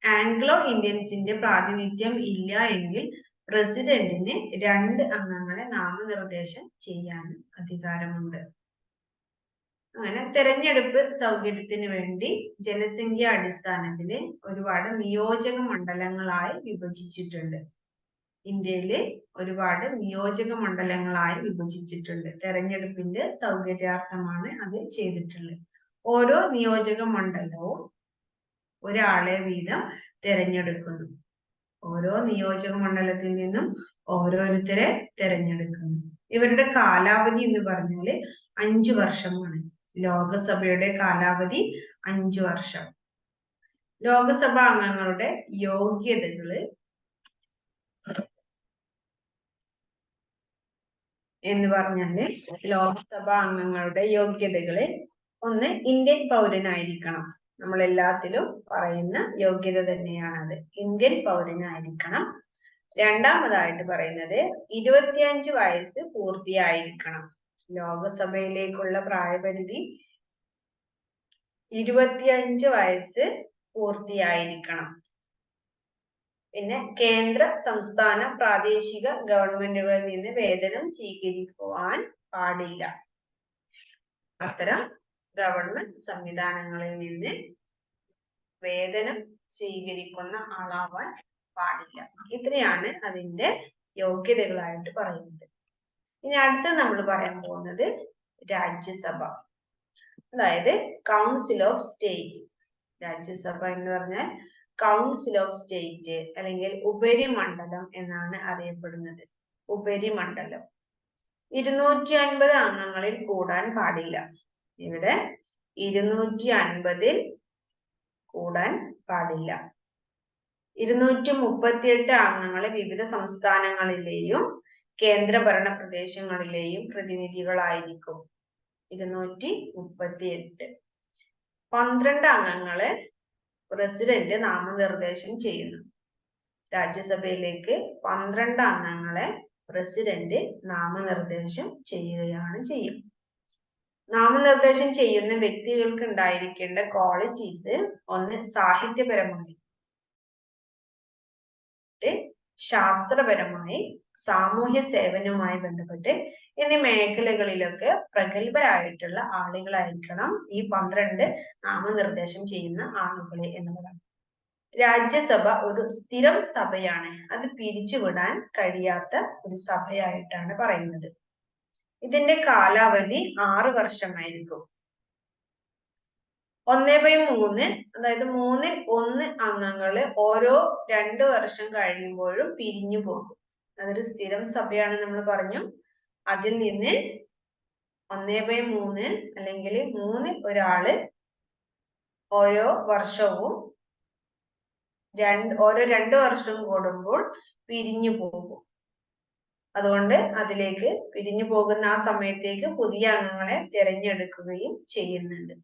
ആംഗ്ലോ ഇന്ത്യൻസിന്റെ പ്രാതിനിധ്യം ഇല്ല എങ്കിൽ പ്രസിഡന്റിന് 2 അംഗങ്ങളെ നാമനിർദ്ദേശം ചെയ്യാൻ അധികാരമുണ്ട്. അങ്ങനെ തെരഞ്ഞെടുപ്പ് സൗകര്യത്തിന് വേണ്ടി ജനസംഖ്യാ അടിസ്ഥാനത്തിൽ ഒരുപാട് നിയോജക മണ്ഡലങ്ങളായി വിഭജിച്ചിട്ടുണ്ട്. ഇന്ത്യയില് ഒരുപാട് നിയോജക മണ്ഡലങ്ങളായി വിഭജിച്ചിട്ടുണ്ട്. തെരഞ്ഞെടുപ്പിന്റെ സൗകര്യാർത്ഥമാണ് അത് ചെയ്തിട്ടുള്ളത്. ഓരോ നിയോജക മണ്ഡലവും ഒരാളെ വീതം തെരഞ്ഞെടുക്കുന്നു. ഓരോ നിയോജക മണ്ഡലത്തിൽ നിന്നും ഓരോരുത്തരെ തെരഞ്ഞെടുക്കുന്നു. ഇവരുടെ കാലാവധി എന്ന് പറഞ്ഞാൽ 5 വർഷമാണ്. ലോകസഭയുടെ കാലാവധി 5 വർഷം. ലോകസഭാ അംഗങ്ങളുടെ യോഗ്യതകള് എന്ന് പറഞ്ഞാല് ലോക്സഭാ അംഗങ്ങളുടെ യോഗ്യതകള് ഒന്ന്, ഇന്ത്യൻ പൗരനായിരിക്കണം. നമ്മൾ എല്ലാത്തിലും പറയുന്ന യോഗ്യത തന്നെയാണത്. ഇന്ത്യൻ പൗരനായിരിക്കണം. രണ്ടാമതായിട്ട് പറയുന്നത് 25 വയസ്സ് പൂർത്തിയായിരിക്കണം. ലോകസഭയിലേക്കുള്ള പ്രായപരിധി 25 വയസ്സ് പൂർത്തിയായിരിക്കണം. പിന്നെ കേന്ദ്ര, സംസ്ഥാന, പ്രാദേശിക ഗവൺമെന്റുകളിൽ നിന്ന് വേതനം സ്വീകരിക്കുവാൻ പാടില്ല. അത്തരം ഗവൺമെന്റ് സംവിധാനങ്ങളിൽ നിന്ന് വേതനം സ്വീകരിക്കുന്ന ആളാവാൻ പാടില്ല. ഇത്രയാണ് അതിന്റെ യോഗ്യതകളായിട്ട് പറയുന്നത്. ഇനി അടുത്ത നമ്മൾ പറയാൻ പോകുന്നത് രാജ്യസഭ, അതായത് കൗൺസിൽ ഓഫ് സ്റ്റേറ്റ്. രാജ്യസഭ എന്ന് പറഞ്ഞാൽ കൗൺസിൽ ഓഫ് സ്റ്റേറ്റ് അല്ലെങ്കിൽ ഉപരിമണ്ഡലം എന്നാണ് അറിയപ്പെടുന്നത്. ഉപരിമണ്ഡലം 250 അംഗങ്ങളിൽ കൂടാൻ പാടില്ല. ഇവിടെ 250 കൂടാൻ പാടില്ല. 238 അംഗങ്ങളെ വിവിധ സംസ്ഥാനങ്ങളിലെയും കേന്ദ്രഭരണ പ്രദേശങ്ങളിലെയും പ്രതിനിധികളായിരിക്കും. 238. 12 അംഗങ്ങളെ പ്രസിഡന്റ് നാമനിർദ്ദേശം ചെയ്യുന്നു. രാജ്യസഭയിലേക്ക് 12 അംഗങ്ങളെ പ്രസിഡന്റ് നാമനിർദ്ദേശം ചെയ്യുകയാണ് ചെയ്യും. നാമനിർദ്ദേശം ചെയ്യുന്ന വ്യക്തികൾക്ക് ഉണ്ടായിരിക്കേണ്ട ക്വാളിറ്റീസ് ഒന്ന്, സാഹിത്യപരമായി, ശാസ്ത്രപരമായി, സാമൂഹ്യ സേവനവുമായി ബന്ധപ്പെട്ട് എന്നീ മേഖലകളിലൊക്കെ പ്രഗത്ഭരായിട്ടുള്ള ആളുകളായിരിക്കണം ഈ 12 നാമനിർദ്ദേശം ചെയ്യുന്ന ആളുകളെ എന്നുള്ളതാണ്. രാജ്യസഭ ഒരു സ്ഥിരം സഭയാണ്. അത് പിരിച്ചുവിടാൻ കഴിയാത്ത ഒരു സഭയായിട്ടാണ് പറയുന്നത്. ഇതിന്റെ കാലാവധി 6 വർഷമായിരിക്കും. 1/3, അതായത് 1/3 അംഗങ്ങള് ഓരോ 2 വർഷം കഴിയുമ്പോഴും പിരിഞ്ഞു പോകും. അതൊരു സ്ഥിരം സഭയാണ് നമ്മൾ പറഞ്ഞു. അതിൽ നിന്ന് 1/3 അല്ലെങ്കിൽ 3 ഒരാള് ഓരോ വർഷവും ഓരോ 2 വർഷം കൂടുമ്പോൾ പിരിഞ്ഞു പോകും. അതുകൊണ്ട് അതിലേക്ക് പിരിഞ്ഞു പോകുന്ന ആ സമയത്തേക്ക് പുതിയ അംഗങ്ങളെ തിരഞ്ഞെടുക്കുകയും ചെയ്യുന്നുണ്ട്.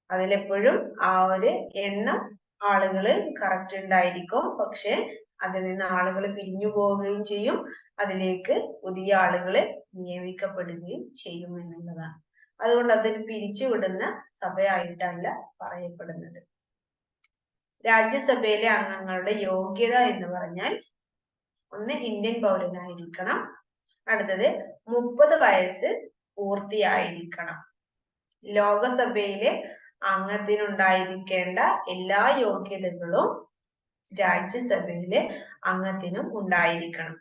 അതിലെപ്പോഴും ആ ഒരു എണ്ണം ആളുകള് കറക്റ്റ് ഉണ്ടായിരിക്കും. പക്ഷെ അതിൽ നിന്ന് ആളുകൾ പിരിഞ്ഞു പോവുകയും ചെയ്യും. അതിലേക്ക് പുതിയ ആളുകള് നിയമിക്കപ്പെടുകയും ചെയ്യും എന്നുള്ളതാണ്. അതുകൊണ്ട് അതൊരു പിരിച്ചുവിടുന്ന സഭയായിട്ടല്ല പറയപ്പെടുന്നത്. രാജ്യസഭയിലെ അംഗങ്ങളുടെ യോഗ്യത എന്ന് പറഞ്ഞാൽ ഒന്ന്, ഇന്ത്യൻ പൗരനായിരിക്കണം. അടുത്തത് 30 വയസ്സ് പൂർത്തിയായിരിക്കണം. ലോകസഭയിലെ അംഗത്തിനുണ്ടായിരിക്കേണ്ട എല്ലാ യോഗ്യതകളും രാജ്യസഭയിലെ അംഗത്തിനും ഉണ്ടായിരിക്കണം.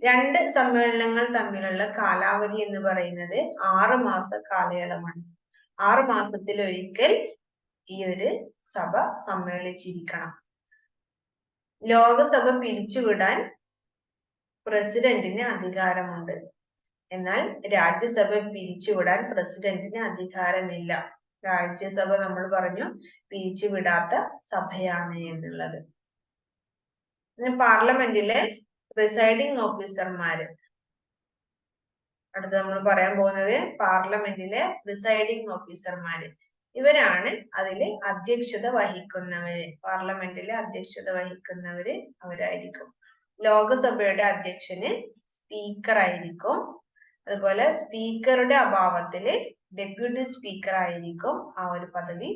2 സമ്മേളനങ്ങൾ തമ്മിലുള്ള കാലാവധി എന്ന് പറയുന്നത് 6 മാസ കാലയളവാണ്. 6 മാസത്തിലൊരിക്കൽ ഈ ഒരു സഭ സമ്മേളിച്ചിരിക്കണം. ലോകസഭ പിരിച്ചുവിടാൻ പ്രസിഡന്റിന് അധികാരമുണ്ട്. എന്നാൽ രാജ്യസഭ പിരിച്ചുവിടാൻ പ്രസിഡന്റിന് അധികാരമില്ല. രാജ്യസഭ നമ്മൾ പറഞ്ഞു പിരിച്ചുവിടാത്ത സഭയാണ് എന്നുള്ളത്. പാർലമെന്റിലെ പ്രിസൈഡിംഗ് ഓഫീസർമാര് അടുത്ത നമ്മൾ പറയാൻ പോകുന്നത് പാർലമെന്റിലെ പ്രിസൈഡിംഗ് ഓഫീസർമാര്. ഇവരാണ് അതിൽ അധ്യക്ഷത വഹിക്കുന്നവര്. പാർലമെന്റിലെ അധ്യക്ഷത വഹിക്കുന്നവര് അവരായിരിക്കും. ലോകസഭയുടെ അധ്യക്ഷന് സ്പീക്കർ ആയിരിക്കും. അതുപോലെ സ്പീക്കറുടെ അഭാവത്തില് ഡെപ്യൂട്ടി സ്പീക്കർ ആയിരിക്കും ആ ഒരു പദവി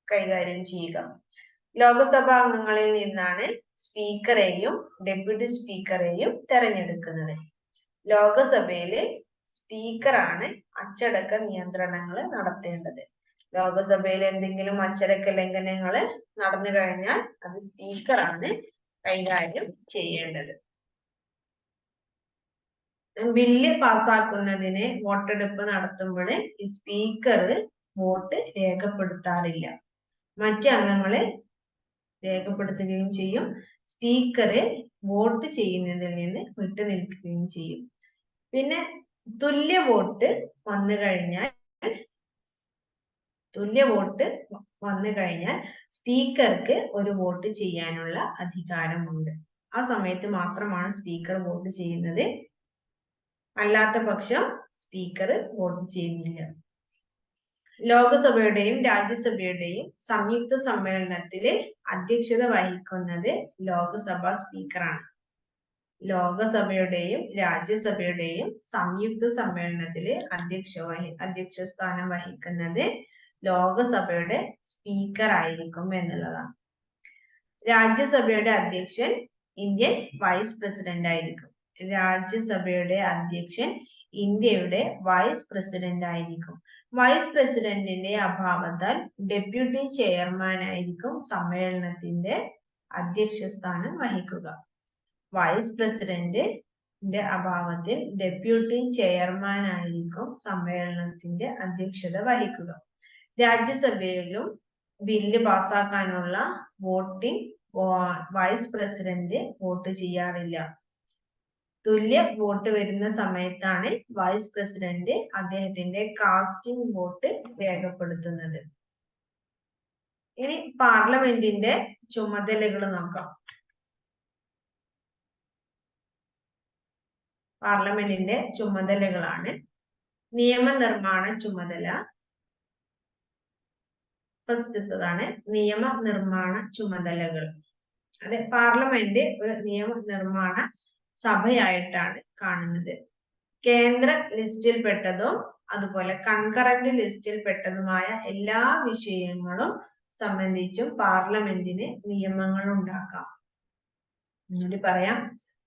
കൈകാര്യം ചെയ്യുക. ലോകസഭാ അംഗങ്ങളിൽ നിന്നാണ് സ്പീക്കറെയും ഡെപ്യൂട്ടി സ്പീക്കറെയും തെരഞ്ഞെടുക്കുന്നത്. ലോകസഭയില് സ്പീക്കറാണ് അച്ചടക്ക നിയന്ത്രണങ്ങൾ നടത്തേണ്ടത്. ലോകസഭയിൽ എന്തെങ്കിലും അച്ചടക്ക ലംഘനങ്ങൾ നടന്നു കഴിഞ്ഞാൽ അത് സ്പീക്കറാണ് കൈകാര്യം ചെയ്യേണ്ടത്. ബില്ല് പാസ്സാക്കുന്നതിന് വോട്ടെടുപ്പ് നടത്തുമ്പോൾ ഈ സ്പീക്കർ വോട്ട് രേഖപ്പെടുത്താറില്ല. മറ്റ് അംഗങ്ങളെ രേഖപ്പെടുത്തുകയും ചെയ്യും. സ്പീക്കർ വോട്ട് ചെയ്യുന്നതിൽ നിന്ന് വിട്ടുനിൽക്കുകയും ചെയ്യും. പിന്നെ തുല്യ വോട്ട് വന്നു കഴിഞ്ഞാൽ സ്പീക്കർക്ക് ഒരു വോട്ട് ചെയ്യാനുള്ള അധികാരമുണ്ട്. ആ സമയത്ത് മാത്രമാണ് സ്പീക്കർ വോട്ട് ചെയ്യുന്നത്. അല്ലാത്ത പക്ഷം സ്പീക്കർ വോട്ട് ചെയ്യുന്നില്ല. ലോകസഭയുടെയും രാജ്യസഭയുടെയും സംയുക്ത സമ്മേളനത്തില് അധ്യക്ഷത വഹിക്കുന്നത് ലോകസഭാ സ്പീക്കറാണ്. ലോകസഭയുടെയും രാജ്യസഭയുടെയും സംയുക്ത സമ്മേളനത്തില് അധ്യക്ഷ സ്ഥാനം വഹിക്കുന്നത് ലോകസഭയുടെ സ്പീക്കർ ആയിരിക്കും എന്നുള്ളതാണ്. രാജ്യസഭയുടെ അധ്യക്ഷൻ ഇന്ത്യൻ വൈസ് പ്രസിഡന്റ് ആയിരിക്കും. രാജ്യസഭയുടെ അധ്യക്ഷൻ ഇന്ത്യയുടെ വൈസ് പ്രസിഡന്റ് ആയിരിക്കും. വൈസ് പ്രസിഡന്റിന്റെ അഭാവത്താൽ ഡെപ്യൂട്ടി ചെയർമാൻ ആയിരിക്കും സമ്മേളനത്തിന്റെ അധ്യക്ഷ സ്ഥാനം വഹിക്കുക. വൈസ് പ്രസിഡന്റിന്റെ അഭാവത്തിൽ ഡെപ്യൂട്ടി ചെയർമാൻ ആയിരിക്കും സമ്മേളനത്തിന്റെ അധ്യക്ഷത വഹിക്കുക. രാജ്യസഭയിലും ബില്ല് പാസ്സാക്കാനുള്ള വോട്ടിംഗ് വൈസ് പ്രസിഡന്റ് വോട്ട് ചെയ്യാറില്ല. തുല്യ വോട്ട് വരുന്ന സമയത്താണ് വൈസ് പ്രസിഡന്റ് അദ്ദേഹത്തിന്റെ കാസ്റ്റിംഗ് വോട്ട് രേഖപ്പെടുത്തുന്നത്. ഇനി പാർലമെന്റിന്റെ ചുമതലകൾ നോക്കാം. പാർലമെന്റിന്റെ ചുമതലകളാണ് നിയമനിർമ്മാണ ചുമതല. ഫസ്റ്റത്തേതാണ് നിയമനിർമ്മാണ ചുമതലകൾ. അതെ, പാർലമെന്റ് ഒരു നിയമനിർമ്മാണ സഭയായിട്ടാണ് കാണുന്നത്. കേന്ദ്ര ലിസ്റ്റിൽ പെട്ടതും അതുപോലെ കൺകറന്റ് ലിസ്റ്റിൽ പെട്ടതുമായ എല്ലാ വിഷയങ്ങളും സംബന്ധിച്ചും പാർലമെന്റിന് നിയമങ്ങൾ ഉണ്ടാക്കാം. ഒന്നുകൂടി പറയാം,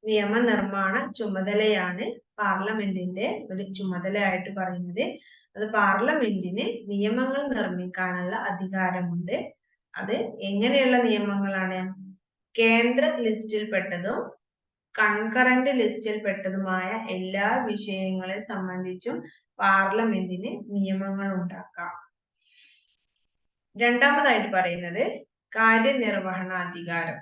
നിയമനിർമ്മാണ ചുമതലയാണ് പാർലമെന്റിന്റെ ഒരു ചുമതലയായിട്ട് പറയുന്നത്. അത് പാർലമെന്റിന് നിയമങ്ങൾ നിർമ്മിക്കാനുള്ള അധികാരമുണ്ട്. അത് എങ്ങനെയുള്ള നിയമങ്ങളാണ്? കേന്ദ്ര ലിസ്റ്റിൽ പെട്ടതും കൺകറന്റ് ലിസ്റ്റിൽ പെട്ടതുമായ എല്ലാ വിഷയങ്ങളെ സംബന്ധിച്ചും പാർലമെന്റിന് നിയമങ്ങൾ ഉണ്ടാക്കാം. രണ്ടാമതായിട്ട് പറയുന്നത് കാര്യനിർവഹണാധികാരം.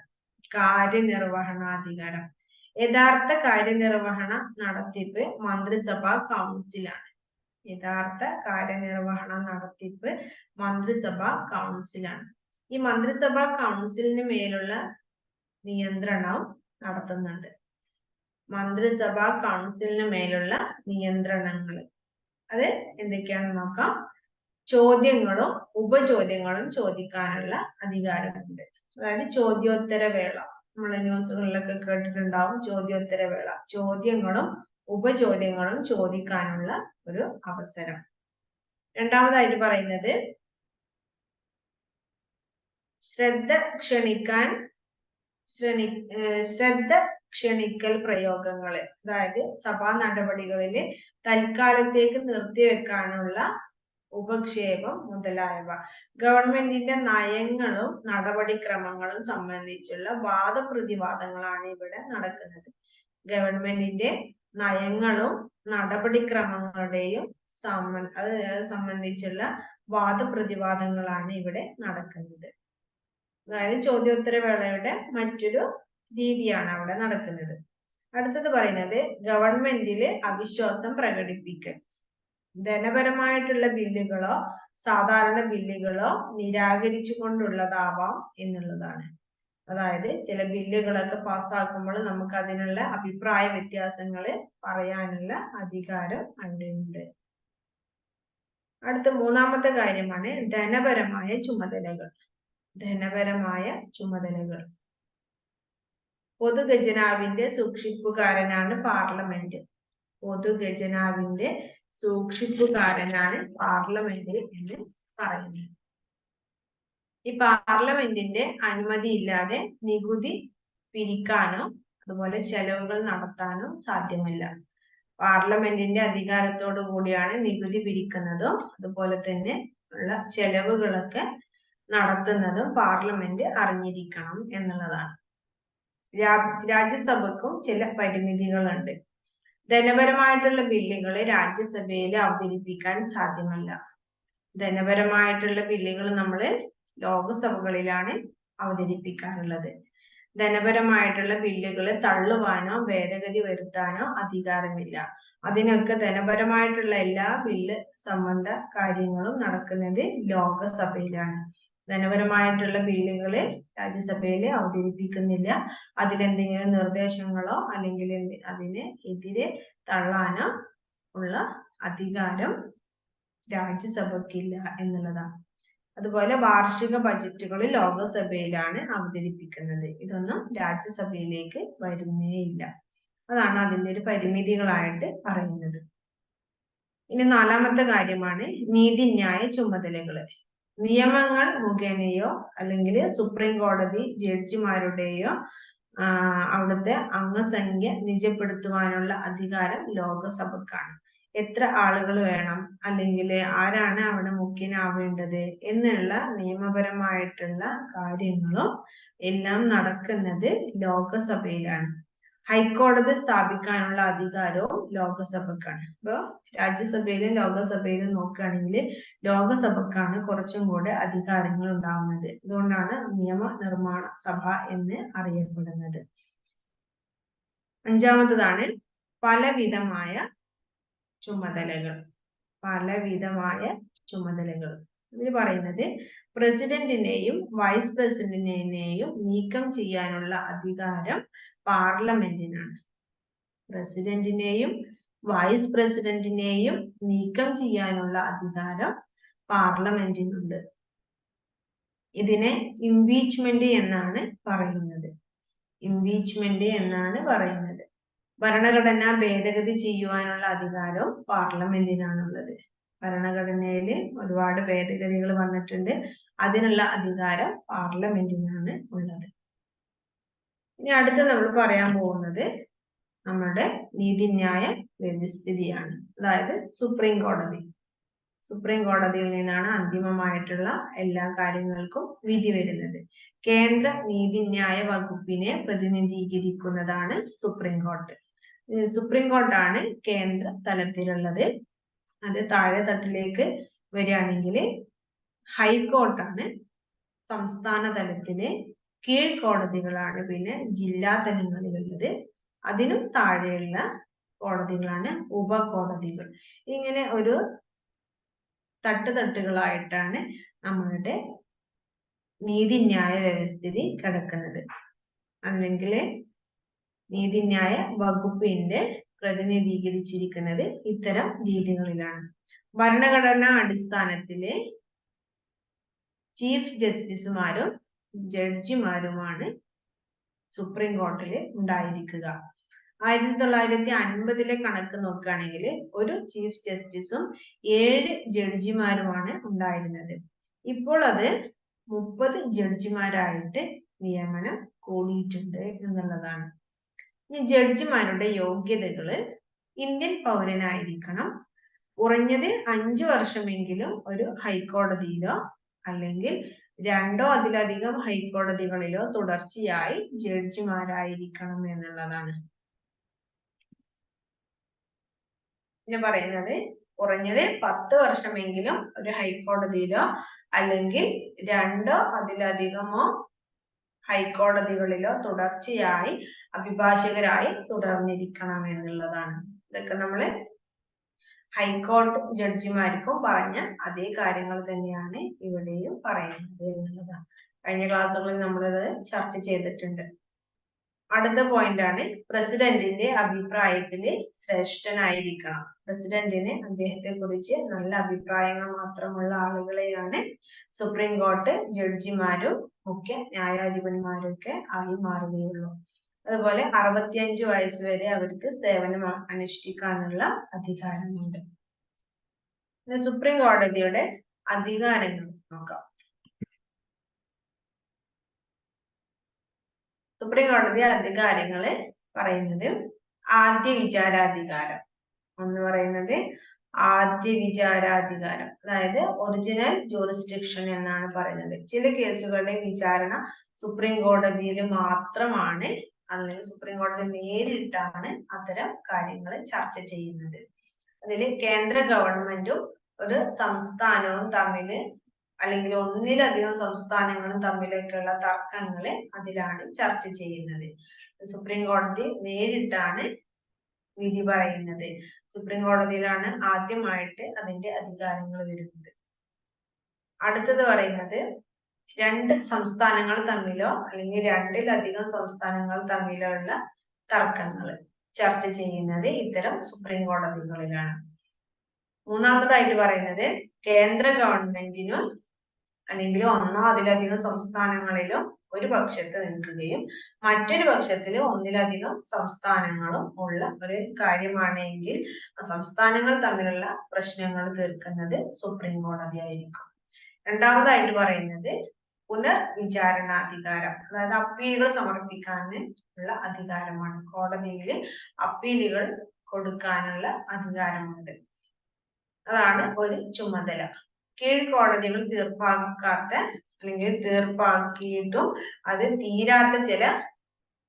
യഥാർത്ഥ കാര്യനിർവഹണ നടത്തിപ്പ് മന്ത്രിസഭാ കൗൺസിലാണ്. ഈ മന്ത്രിസഭാ കൗൺസിലിന് മേലുള്ള നിയന്ത്രണം നടത്തുന്നുണ്ട്. മന്ത്രിസഭാ കൗൺസിലിന് മേലുള്ള നിയന്ത്രണങ്ങൾ അത് എന്തൊക്കെയാണെന്ന് നോക്കാം. ചോദ്യങ്ങളും ഉപചോദ്യങ്ങളും ചോദിക്കാനുള്ള അധികാരമുണ്ട്. അതായത് ചോദ്യോത്തരവേള, നമ്മളെ ന്യൂസുകളിലൊക്കെ കേട്ടിട്ടുണ്ടാവും. ചോദ്യോത്തരവേള, ചോദ്യങ്ങളും ഉപചോദ്യങ്ങളും ചോദിക്കാനുള്ള ഒരു അവസരം. രണ്ടാമതായിട്ട് പറയുന്നത് ശ്രദ്ധ ക്ഷണിക്കൽ പ്രയോഗങ്ങൾ. അതായത് സഭാ നടപടികളിൽ തൽക്കാലത്തേക്ക് നിർത്തിവെക്കാനുള്ള ഉപക്ഷേപം മുതലായവ. ഗവൺമെന്റിന്റെ നയങ്ങളും നടപടിക്രമങ്ങളും സംബന്ധിച്ചുള്ള വാദപ്രതിവാദങ്ങളാണ് ഇവിടെ നടക്കുന്നത്. ഗവൺമെന്റിന്റെ നയങ്ങളും നടപടിക്രമങ്ങളുടെയും സംബന്ധിച്ചുള്ള വാദപ്രതിവാദങ്ങളാണ് ഇവിടെ നടക്കുന്നത്. അതായത് ചോദ്യോത്തരവേളയുടെ മറ്റൊരു രീതിയാണ് അവിടെ നടക്കുന്നത്. അടുത്തത് പറയുന്നത് ഗവൺമെന്റില് അവിശ്വാസം പ്രകടിപ്പിക്കൽ. ധനപരമായിട്ടുള്ള ബില്ലുകളോ സാധാരണ ബില്ലുകളോ നിരാകരിച്ചു കൊണ്ടുള്ളതാവാം എന്നുള്ളതാണ്. അതായത് ചില ബില്ലുകളൊക്കെ പാസ്സാക്കുമ്പോൾ നമുക്ക് അതിനുള്ള അഭിപ്രായ വ്യത്യാസങ്ങൾ പറയാനുള്ള അധികാരം അവിടെയുണ്ട്. അടുത്ത മൂന്നാമത്തെ കാര്യമാണ് ധനപരമായ ചുമതലകൾ. ധനപരമായ ചുമതലകൾ. പൊതുഖജനാവിന്റെ സൂക്ഷിപ്പുകാരനാണ് പാർലമെന്റ്. പൊതുഖജനാവിന്റെ സൂക്ഷിപ്പുകാരനാണ് പാർലമെന്റ് എന്ന് പറയുന്നത്. ഈ പാർലമെന്റിന്റെ അനുമതി ഇല്ലാതെ നികുതി പിരിക്കാനോ അതുപോലെ ചെലവുകൾ നടത്താനോ സാധ്യമല്ല. പാർലമെന്റിന്റെ അധികാരത്തോടു കൂടിയാണ് നികുതി പിരിക്കുന്നതും അതുപോലെ തന്നെ ഉള്ള ചെലവുകളൊക്കെ നടത്തുന്നതും പാർലമെന്റ് അറിഞ്ഞിരിക്കണം എന്നുള്ളതാണ്. രാജ്യസഭക്കും ചില പരിമിതികളുണ്ട്. ധനപരമായിട്ടുള്ള ബില്ലുകൾ രാജ്യസഭയിൽ അവതരിപ്പിക്കാൻ സാധ്യമല്ല. ധനപരമായിട്ടുള്ള ബില്ലുകൾ നമ്മൾ ലോകസഭകളിലാണ് അവതരിപ്പിക്കാറുള്ളത്. ധനപരമായിട്ടുള്ള ബില്ലുകൾ തള്ളുവാനോ ഭേദഗതി വരുത്താനോ അധികാരമില്ല. അതിനൊക്കെ ധനപരമായിട്ടുള്ള എല്ലാ ബില്ല് സംബന്ധ കാര്യങ്ങളും നടക്കുന്നത് ലോകസഭയിലാണ്. ധനപരമായിട്ടുള്ള ബില്ലുകൾ രാജ്യസഭയിൽ അവതരിപ്പിക്കുന്നില്ല. അതിലെന്തെങ്കിലും നിർദ്ദേശങ്ങളോ അല്ലെങ്കിൽ അതിന് എതിരെ തള്ളാനോ ഉള്ള അധികാരം രാജ്യസഭയ്ക്കില്ല എന്നുള്ളതാണ്. അതുപോലെ വാർഷിക ബജറ്റുകൾ ലോകസഭയിലാണ് അവതരിപ്പിക്കുന്നത്. ഇതൊന്നും രാജ്യസഭയിലേക്ക് വരുന്നേയില്ല. അതാണ് അതിൻ്റെ ഒരു പരിമിതികളായിട്ട് പറയുന്നത്. ഇനി നാലാമത്തെ കാര്യമാണ് നീതിന്യായ ചുമതലകൾ. നിയമങ്ങൾ മുഖേനയോ അല്ലെങ്കിൽ സുപ്രീം കോടതി ജഡ്ജിമാരുടെയോ അവിടുത്തെ അംഗസംഖ്യ നിജപ്പെടുത്തുവാനുള്ള അധികാരം ലോകസഭക്കാണ്. എത്ര ആളുകൾ വേണം അല്ലെങ്കിൽ ആരാണ് അവിടെ മുഖ്യനാവേണ്ടത് എന്നുള്ള നിയമപരമായിട്ടുള്ള കാര്യങ്ങളും എല്ലാം നടക്കുന്നത് ലോകസഭയിലാണ്. ഹൈക്കോടതി സ്ഥാപിക്കാനുള്ള അധികാരവും ലോകസഭക്കാണ്. അപ്പോൾ രാജ്യസഭയിലും ലോകസഭയിലും നോക്കുകയാണെങ്കിൽ ലോകസഭക്കാണ് കുറച്ചും കൂടെ അധികാരങ്ങൾ ഉണ്ടാവുന്നത്. അതുകൊണ്ടാണ് നിയമനിർമ്മാണ സഭ എന്ന് അറിയപ്പെടുന്നത്. അഞ്ചാമത്തതാണ് പലവിധമായ ചുമതലകൾ. പലവിധമായ ചുമതലകൾ. ഇതിൽ പറയുന്നത് പ്രസിഡന്റിനെയും വൈസ് പ്രസിഡന്റിനെയും നീക്കം ചെയ്യാനുള്ള അധികാരം പാർലമെന്റിനാണ്. പ്രസിഡന്റിനെയും വൈസ് പ്രസിഡന്റിനെയും നീക്കം ചെയ്യാനുള്ള അധികാരം പാർലമെന്റിനുണ്ട്. ഇതിനെ ഇംപീച്ച്മെന്റ് എന്നാണ് പറയുന്നത്. ഇംപീച്ച്മെന്റ് എന്നാണ് പറയുന്നത്. ഭരണഘടന ഭേദഗതി ചെയ്യുവാനുള്ള അധികാരം പാർലമെന്റിനാണുള്ളത്. ഭരണഘടനയിൽ ഒരുപാട് ഭേദഗതികൾ വന്നിട്ടുണ്ട്. അതിനുള്ള അധികാരം പാർലമെന്റിനാണ് ഉള്ളത്. ഇനി അടുത്ത് നമ്മൾ പറയാൻ പോകുന്നത് നമ്മുടെ നീതിന്യായ വ്യവസ്ഥിതിയാണ്. അതായത് സുപ്രീം കോടതി. സുപ്രീം കോടതിയിൽ നിന്നാണ് അന്തിമമായിട്ടുള്ള എല്ലാ കാര്യങ്ങൾക്കും വിധി വരുന്നത്. കേന്ദ്ര നീതിന്യായ വകുപ്പിനെ പ്രതിനിധീകരിക്കുന്നതാണ് സുപ്രീം കോടതി. സുപ്രീം കോടതിയാണ് കേന്ദ്ര തലത്തിലുള്ളത്. അത് താഴെ തട്ടിലേക്ക് വരികയാണെങ്കിൽ ഹൈക്കോർട്ടാണ് സംസ്ഥാന തലത്തിലെ. കീഴ്ക്കോടതികളാണ് പിന്നെ ജില്ലാ തലങ്ങളിലുള്ളത്. അതിനും താഴെയുള്ള കോടതികളാണ് ഉപകോടതികൾ. ഇങ്ങനെ ഒരു തട്ടുകളായിട്ടാണ് നമ്മളുടെ നീതിന്യായ വ്യവസ്ഥിതി കിടക്കുന്നത്. അല്ലെങ്കിൽ നീതിന്യായ വകുപ്പിന്റെ പ്രതിനിധീകരിച്ചിരിക്കുന്നത് ഇത്തരം രീതികളിലാണ്. ഭരണഘടനാ അടിസ്ഥാനത്തിലെ ചീഫ് ജസ്റ്റിസുമാരും ജഡ്ജിമാരുമാണ് സുപ്രീം കോടതിയിൽ ഉണ്ടായിരിക്കുക. 1950 കണക്ക് നോക്കുകയാണെങ്കിൽ ഒരു ചീഫ് ജസ്റ്റിസും 7 ജഡ്ജിമാരുമാണ് ഉണ്ടായിരുന്നത്. ഇപ്പോൾ അത് 30 ജഡ്ജിമാരായിട്ട് നിയമനം കൂടിയിട്ടുണ്ട് എന്നുള്ളതാണ്. ഇനി ജഡ്ജിമാരുടെ യോഗ്യതകൾ: ഇന്ത്യൻ പൗരനായിരിക്കണം, കുറഞ്ഞത് 5 വർഷമെങ്കിലും ഒരു ഹൈക്കോടതിയിലോ അല്ലെങ്കിൽ 2 അതിലധികം ഹൈക്കോടതികളിലോ തുടർച്ചയായി ജഡ്ജിമാരായിരിക്കണം എന്നുള്ളതാണ്. പിന്നെ പറയുന്നത് കുറഞ്ഞത് 10 വർഷമെങ്കിലും ഒരു ഹൈക്കോടതിയിലോ അല്ലെങ്കിൽ 2 അതിലധികമോ ഹൈക്കോടതികളിലോ തുടർച്ചയായി അഭിഭാഷകരായി തുടർന്നിരിക്കണം എന്നുള്ളതാണ്. ഇതൊക്കെ നമ്മൾ ഹൈക്കോടതി ജഡ്ജിമാർക്കും പറഞ്ഞ അതേ കാര്യങ്ങൾ തന്നെയാണ് ഇവിടെയും പറയുന്നത് എന്നുള്ളതാണ്. കഴിഞ്ഞ ക്ലാസ്സുകളിൽ നമ്മളിത് ചർച്ച ചെയ്തിട്ടുണ്ട്. അടുത്ത പോയിന്റ് ആണ് പ്രസിഡന്റിന്റെ അഭിപ്രായത്തില് ശ്രേഷ്ഠനായിരിക്കണം. പ്രസിഡന്റിന് അദ്ദേഹത്തെ കുറിച്ച് നല്ല അഭിപ്രായങ്ങൾ മാത്രമുള്ള ആളുകളെയാണ് സുപ്രീം കോടതി ജഡ്ജിമാരും മുഖ്യ ന്യായാധിപന്മാരും ഒക്കെ ആയി മാറുകയുള്ളൂ. അതുപോലെ 65 വയസ്സ് വരെ അവർക്ക് സേവനം അനുഷ്ഠിക്കാനുള്ള അധികാരമുണ്ട്. സുപ്രീം കോടതിയുടെ അധികാരങ്ങൾ നോക്കാം. സുപ്രീം കോടതി അധികാരങ്ങള് പറയുന്നത് ആദ്യ വിചാരാധികാരം എന്ന് പറയുന്നത് ആദ്യ വിചാരാധികാരം, അതായത് ഒറിജിനൽ ജൂറിസ്ഡിക്ഷൻ എന്നാണ് പറയുന്നത്. ചില കേസുകളുടെ വിചാരണ സുപ്രീം കോടതിയിൽ മാത്രമാണ്, അല്ലെങ്കിൽ സുപ്രീം കോടതി നേരിട്ടാണ് അത്തരം കാര്യങ്ങൾ ചർച്ച ചെയ്യുന്നത്. അതിൽ കേന്ദ്ര ഗവൺമെന്റും ഒരു സംസ്ഥാനവും തമ്മിൽ, അല്ലെങ്കിൽ ഒന്നിലധികം സംസ്ഥാനങ്ങളും തമ്മിലേക്കുള്ള തർക്കങ്ങളെ അതിലാണ് ചർച്ച ചെയ്യുന്നത്. സുപ്രീം കോടതി നേരിട്ടാണ് വിധി പറയുന്നത്. സുപ്രീം കോടതിയിലാണ് ആദ്യമായിട്ട് അതിന്റെ അധികാരങ്ങൾ വരുന്നത്. അടുത്തത് പറയുന്നത് രണ്ട് സംസ്ഥാനങ്ങൾ തമ്മിലോ അല്ലെങ്കിൽ രണ്ടിലധികം സംസ്ഥാനങ്ങൾ തമ്മിലോ ഉള്ള തർക്കങ്ങൾ ചർച്ച ചെയ്യുന്നത് ഇത്തരം സുപ്രീം കോടതികളിലാണ്. മൂന്നാമതായിട്ട് പറയുന്നത് കേന്ദ്ര ഗവൺമെന്റിനും അല്ലെങ്കിൽ ഒന്നോ അതിലധികം സംസ്ഥാനങ്ങളിലും ഒരു പക്ഷത്ത് നിൽക്കുകയും മറ്റൊരു പക്ഷത്തിൽ ഒന്നിലധികം സംസ്ഥാനങ്ങളും ഉള്ള ഒരു കാര്യമാണെങ്കിൽ സംസ്ഥാനങ്ങൾ തമ്മിലുള്ള പ്രശ്നങ്ങൾ തീർക്കുന്നത് സുപ്രീം കോടതി ആയിരിക്കും. രണ്ടാമതായിട്ട് പറയുന്നത് പുനർവിചാരണാധികാരം, അതായത് അപ്പീലുകൾ സമർപ്പിക്കാൻ ഉള്ള അധികാരമാണ്. കോടതിയിൽ അപ്പീലുകൾ കൊടുക്കാനുള്ള അധികാരമുണ്ട്. അതാണ് ഒരു ചുമതല. കീഴ്ക്കോടതികൾ തീർപ്പാക്കാത്ത അല്ലെങ്കിൽ തീർപ്പാക്കിയിട്ടും അത് തീരാത്ത ചില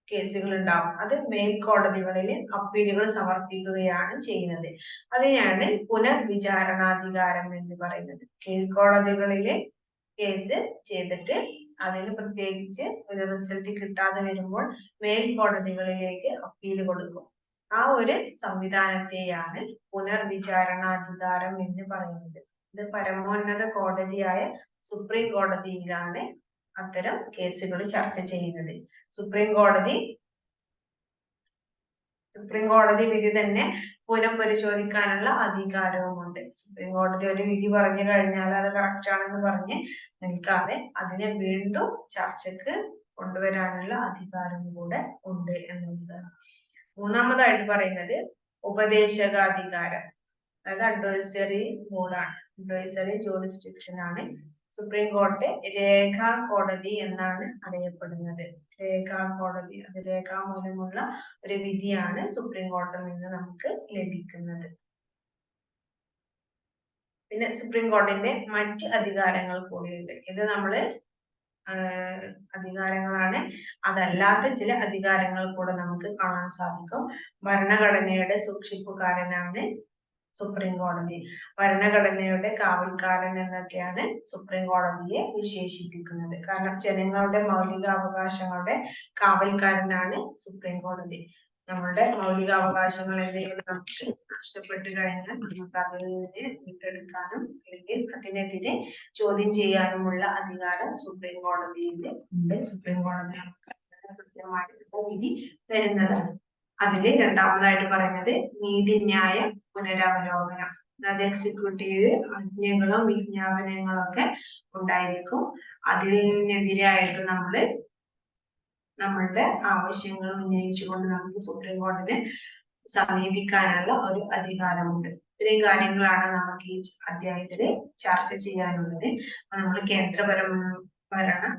കേസുകൾ ഉണ്ടാവും. അത് മേൽക്കോടതികളിൽ അപ്പീലുകൾ സമർപ്പിക്കുകയാണ് ചെയ്യുന്നത്. അതിനെയാണ് പുനർവിചാരണാധികാരം എന്ന് പറയുന്നത്. കീഴ്ക്കോടതികളിലെ കേസ് ചെയ്തിട്ട് അതിന് പ്രത്യേകിച്ച് ഒരു റിസൾട്ട് കിട്ടാതെ വരുമ്പോൾ മേൽക്കോടതികളിലേക്ക് അപ്പീൽ കൊടുക്കും. ആ ഒരു സംവിധാനത്തെയാണ് പുനർവിചാരണാധികാരം എന്ന് പറയുന്നത്. ഇത് പരമോന്നത കോടതിയായ സുപ്രീം കോടതിയിലാണ് അത്തരം കേസുകൾ ചർച്ച ചെയ്യുന്നത്. സുപ്രീം കോടതി വിധി തന്നെ പുനഃപരിശോധിക്കാനുള്ള അധികാരവുമുണ്ട്. സുപ്രീം കോടതി ഒരു വിധി പറഞ്ഞു കഴിഞ്ഞാൽ അത് കറക്റ്റ് ആണെന്ന് പറഞ്ഞ് നിൽക്കാതെ അതിനെ വീണ്ടും ചർച്ചക്ക് കൊണ്ടുവരാനുള്ള അധികാരവും കൂടെ ഉണ്ട് എന്നുള്ളതാണ്. മൂന്നാമതായിട്ട് പറയുന്നത് ഉപദേശകാധികാരം, അതായത് അഡ്വൈസറി ബോർഡാണ്, അഡ്വൈസറി ജൂറിസ്ഡിക്ഷൻ ആണ്. സുപ്രീം കോടതി രേഖാ കോടതി എന്നാണ് അറിയപ്പെടുന്നത്. രേഖാ കോടതി, അത് രേഖാമൂലമുള്ള ഒരു വിധിയാണ് സുപ്രീം കോടതിയിൽ നിന്ന് നമുക്ക് ലഭിക്കുന്നത്. പിന്നെ സുപ്രീം കോടതിന്റെ മറ്റ് അധികാരങ്ങൾ കൂടിയുണ്ട്. ഇത് നമ്മള് അധികാരങ്ങളാണ്. അതല്ലാത്ത ചില അധികാരങ്ങൾ കൂടെ നമുക്ക് കാണാൻ സാധിക്കും. ഭരണഘടനയുടെ സൂക്ഷിപ്പുകാരനാണ് സുപ്രീം കോടതി. ഭരണഘടനയുടെ കാവൽക്കാരൻ എന്നൊക്കെയാണ് സുപ്രീം കോടതിയെ വിശേഷിപ്പിക്കുന്നത്. കാരണം ജനങ്ങളുടെ മൗലികാവകാശങ്ങളുടെ കാവൽക്കാരനാണ് സുപ്രീം കോടതി. നമ്മളുടെ മൗലികാവകാശങ്ങൾ എന്തെങ്കിലും നമുക്ക് നഷ്ടപ്പെട്ടു കഴിഞ്ഞാൽ നമുക്ക് അതിൽ നിന്ന് വീണ്ടെടുക്കാനും അല്ലെങ്കിൽ അതിനെതിരെ ചോദ്യം ചെയ്യാനുമുള്ള അധികാരം സുപ്രീം കോടതിയിൽ ഉണ്ട്. സുപ്രീം കോടതി നമുക്ക് കൃത്യമായിട്ടുള്ള വിധി തരുന്നതാണ്. അതില് രണ്ടാമതായിട്ട് പറയുന്നത് നീതിന്യായ പുനരവലോകനം, അതായത് എക്സിക്യൂട്ടീവ് ആജ്ഞകളും വിജ്ഞാപനങ്ങളും ഒക്കെ ഉണ്ടായിരിക്കും. അതിനെതിരായിട്ട് നമ്മളുടെ ആവശ്യങ്ങൾ ഉന്നയിച്ചുകൊണ്ട് നമുക്ക് സുപ്രീം കോടതിയെ സമീപിക്കാനുള്ള ഒരു അധികാരമുണ്ട്. ഇത്രയും കാര്യങ്ങളാണ് നമുക്ക് ഈ അധ്യായത്തിൽ ചർച്ച ചെയ്യാനുള്ളത്. നമ്മൾ കേന്ദ്രഭരണം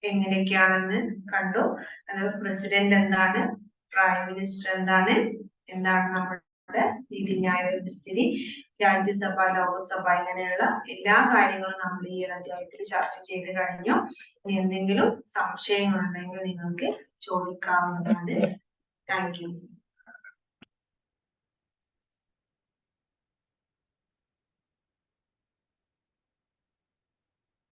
എങ്ങനെയൊക്കെയാണെന്ന് കണ്ടു. അതായത് പ്രസിഡന്റ് എന്താണ്, പ്രൈം മിനിസ്റ്റർ എന്താണ് നമ്മുടെ നീതിന്യായ വ്യവസ്ഥിതി, രാജ്യസഭ, ലോകസഭ, ഇങ്ങനെയുള്ള എല്ലാ കാര്യങ്ങളും നമ്മൾ ഈ അധ്യായത്തിൽ ചർച്ച ചെയ്ത് കഴിഞ്ഞു. എന്തെങ്കിലും സംശയങ്ങളുണ്ടെങ്കിൽ നിങ്ങൾക്ക് ചോദിക്കാവുന്നതാണ്. Thank U.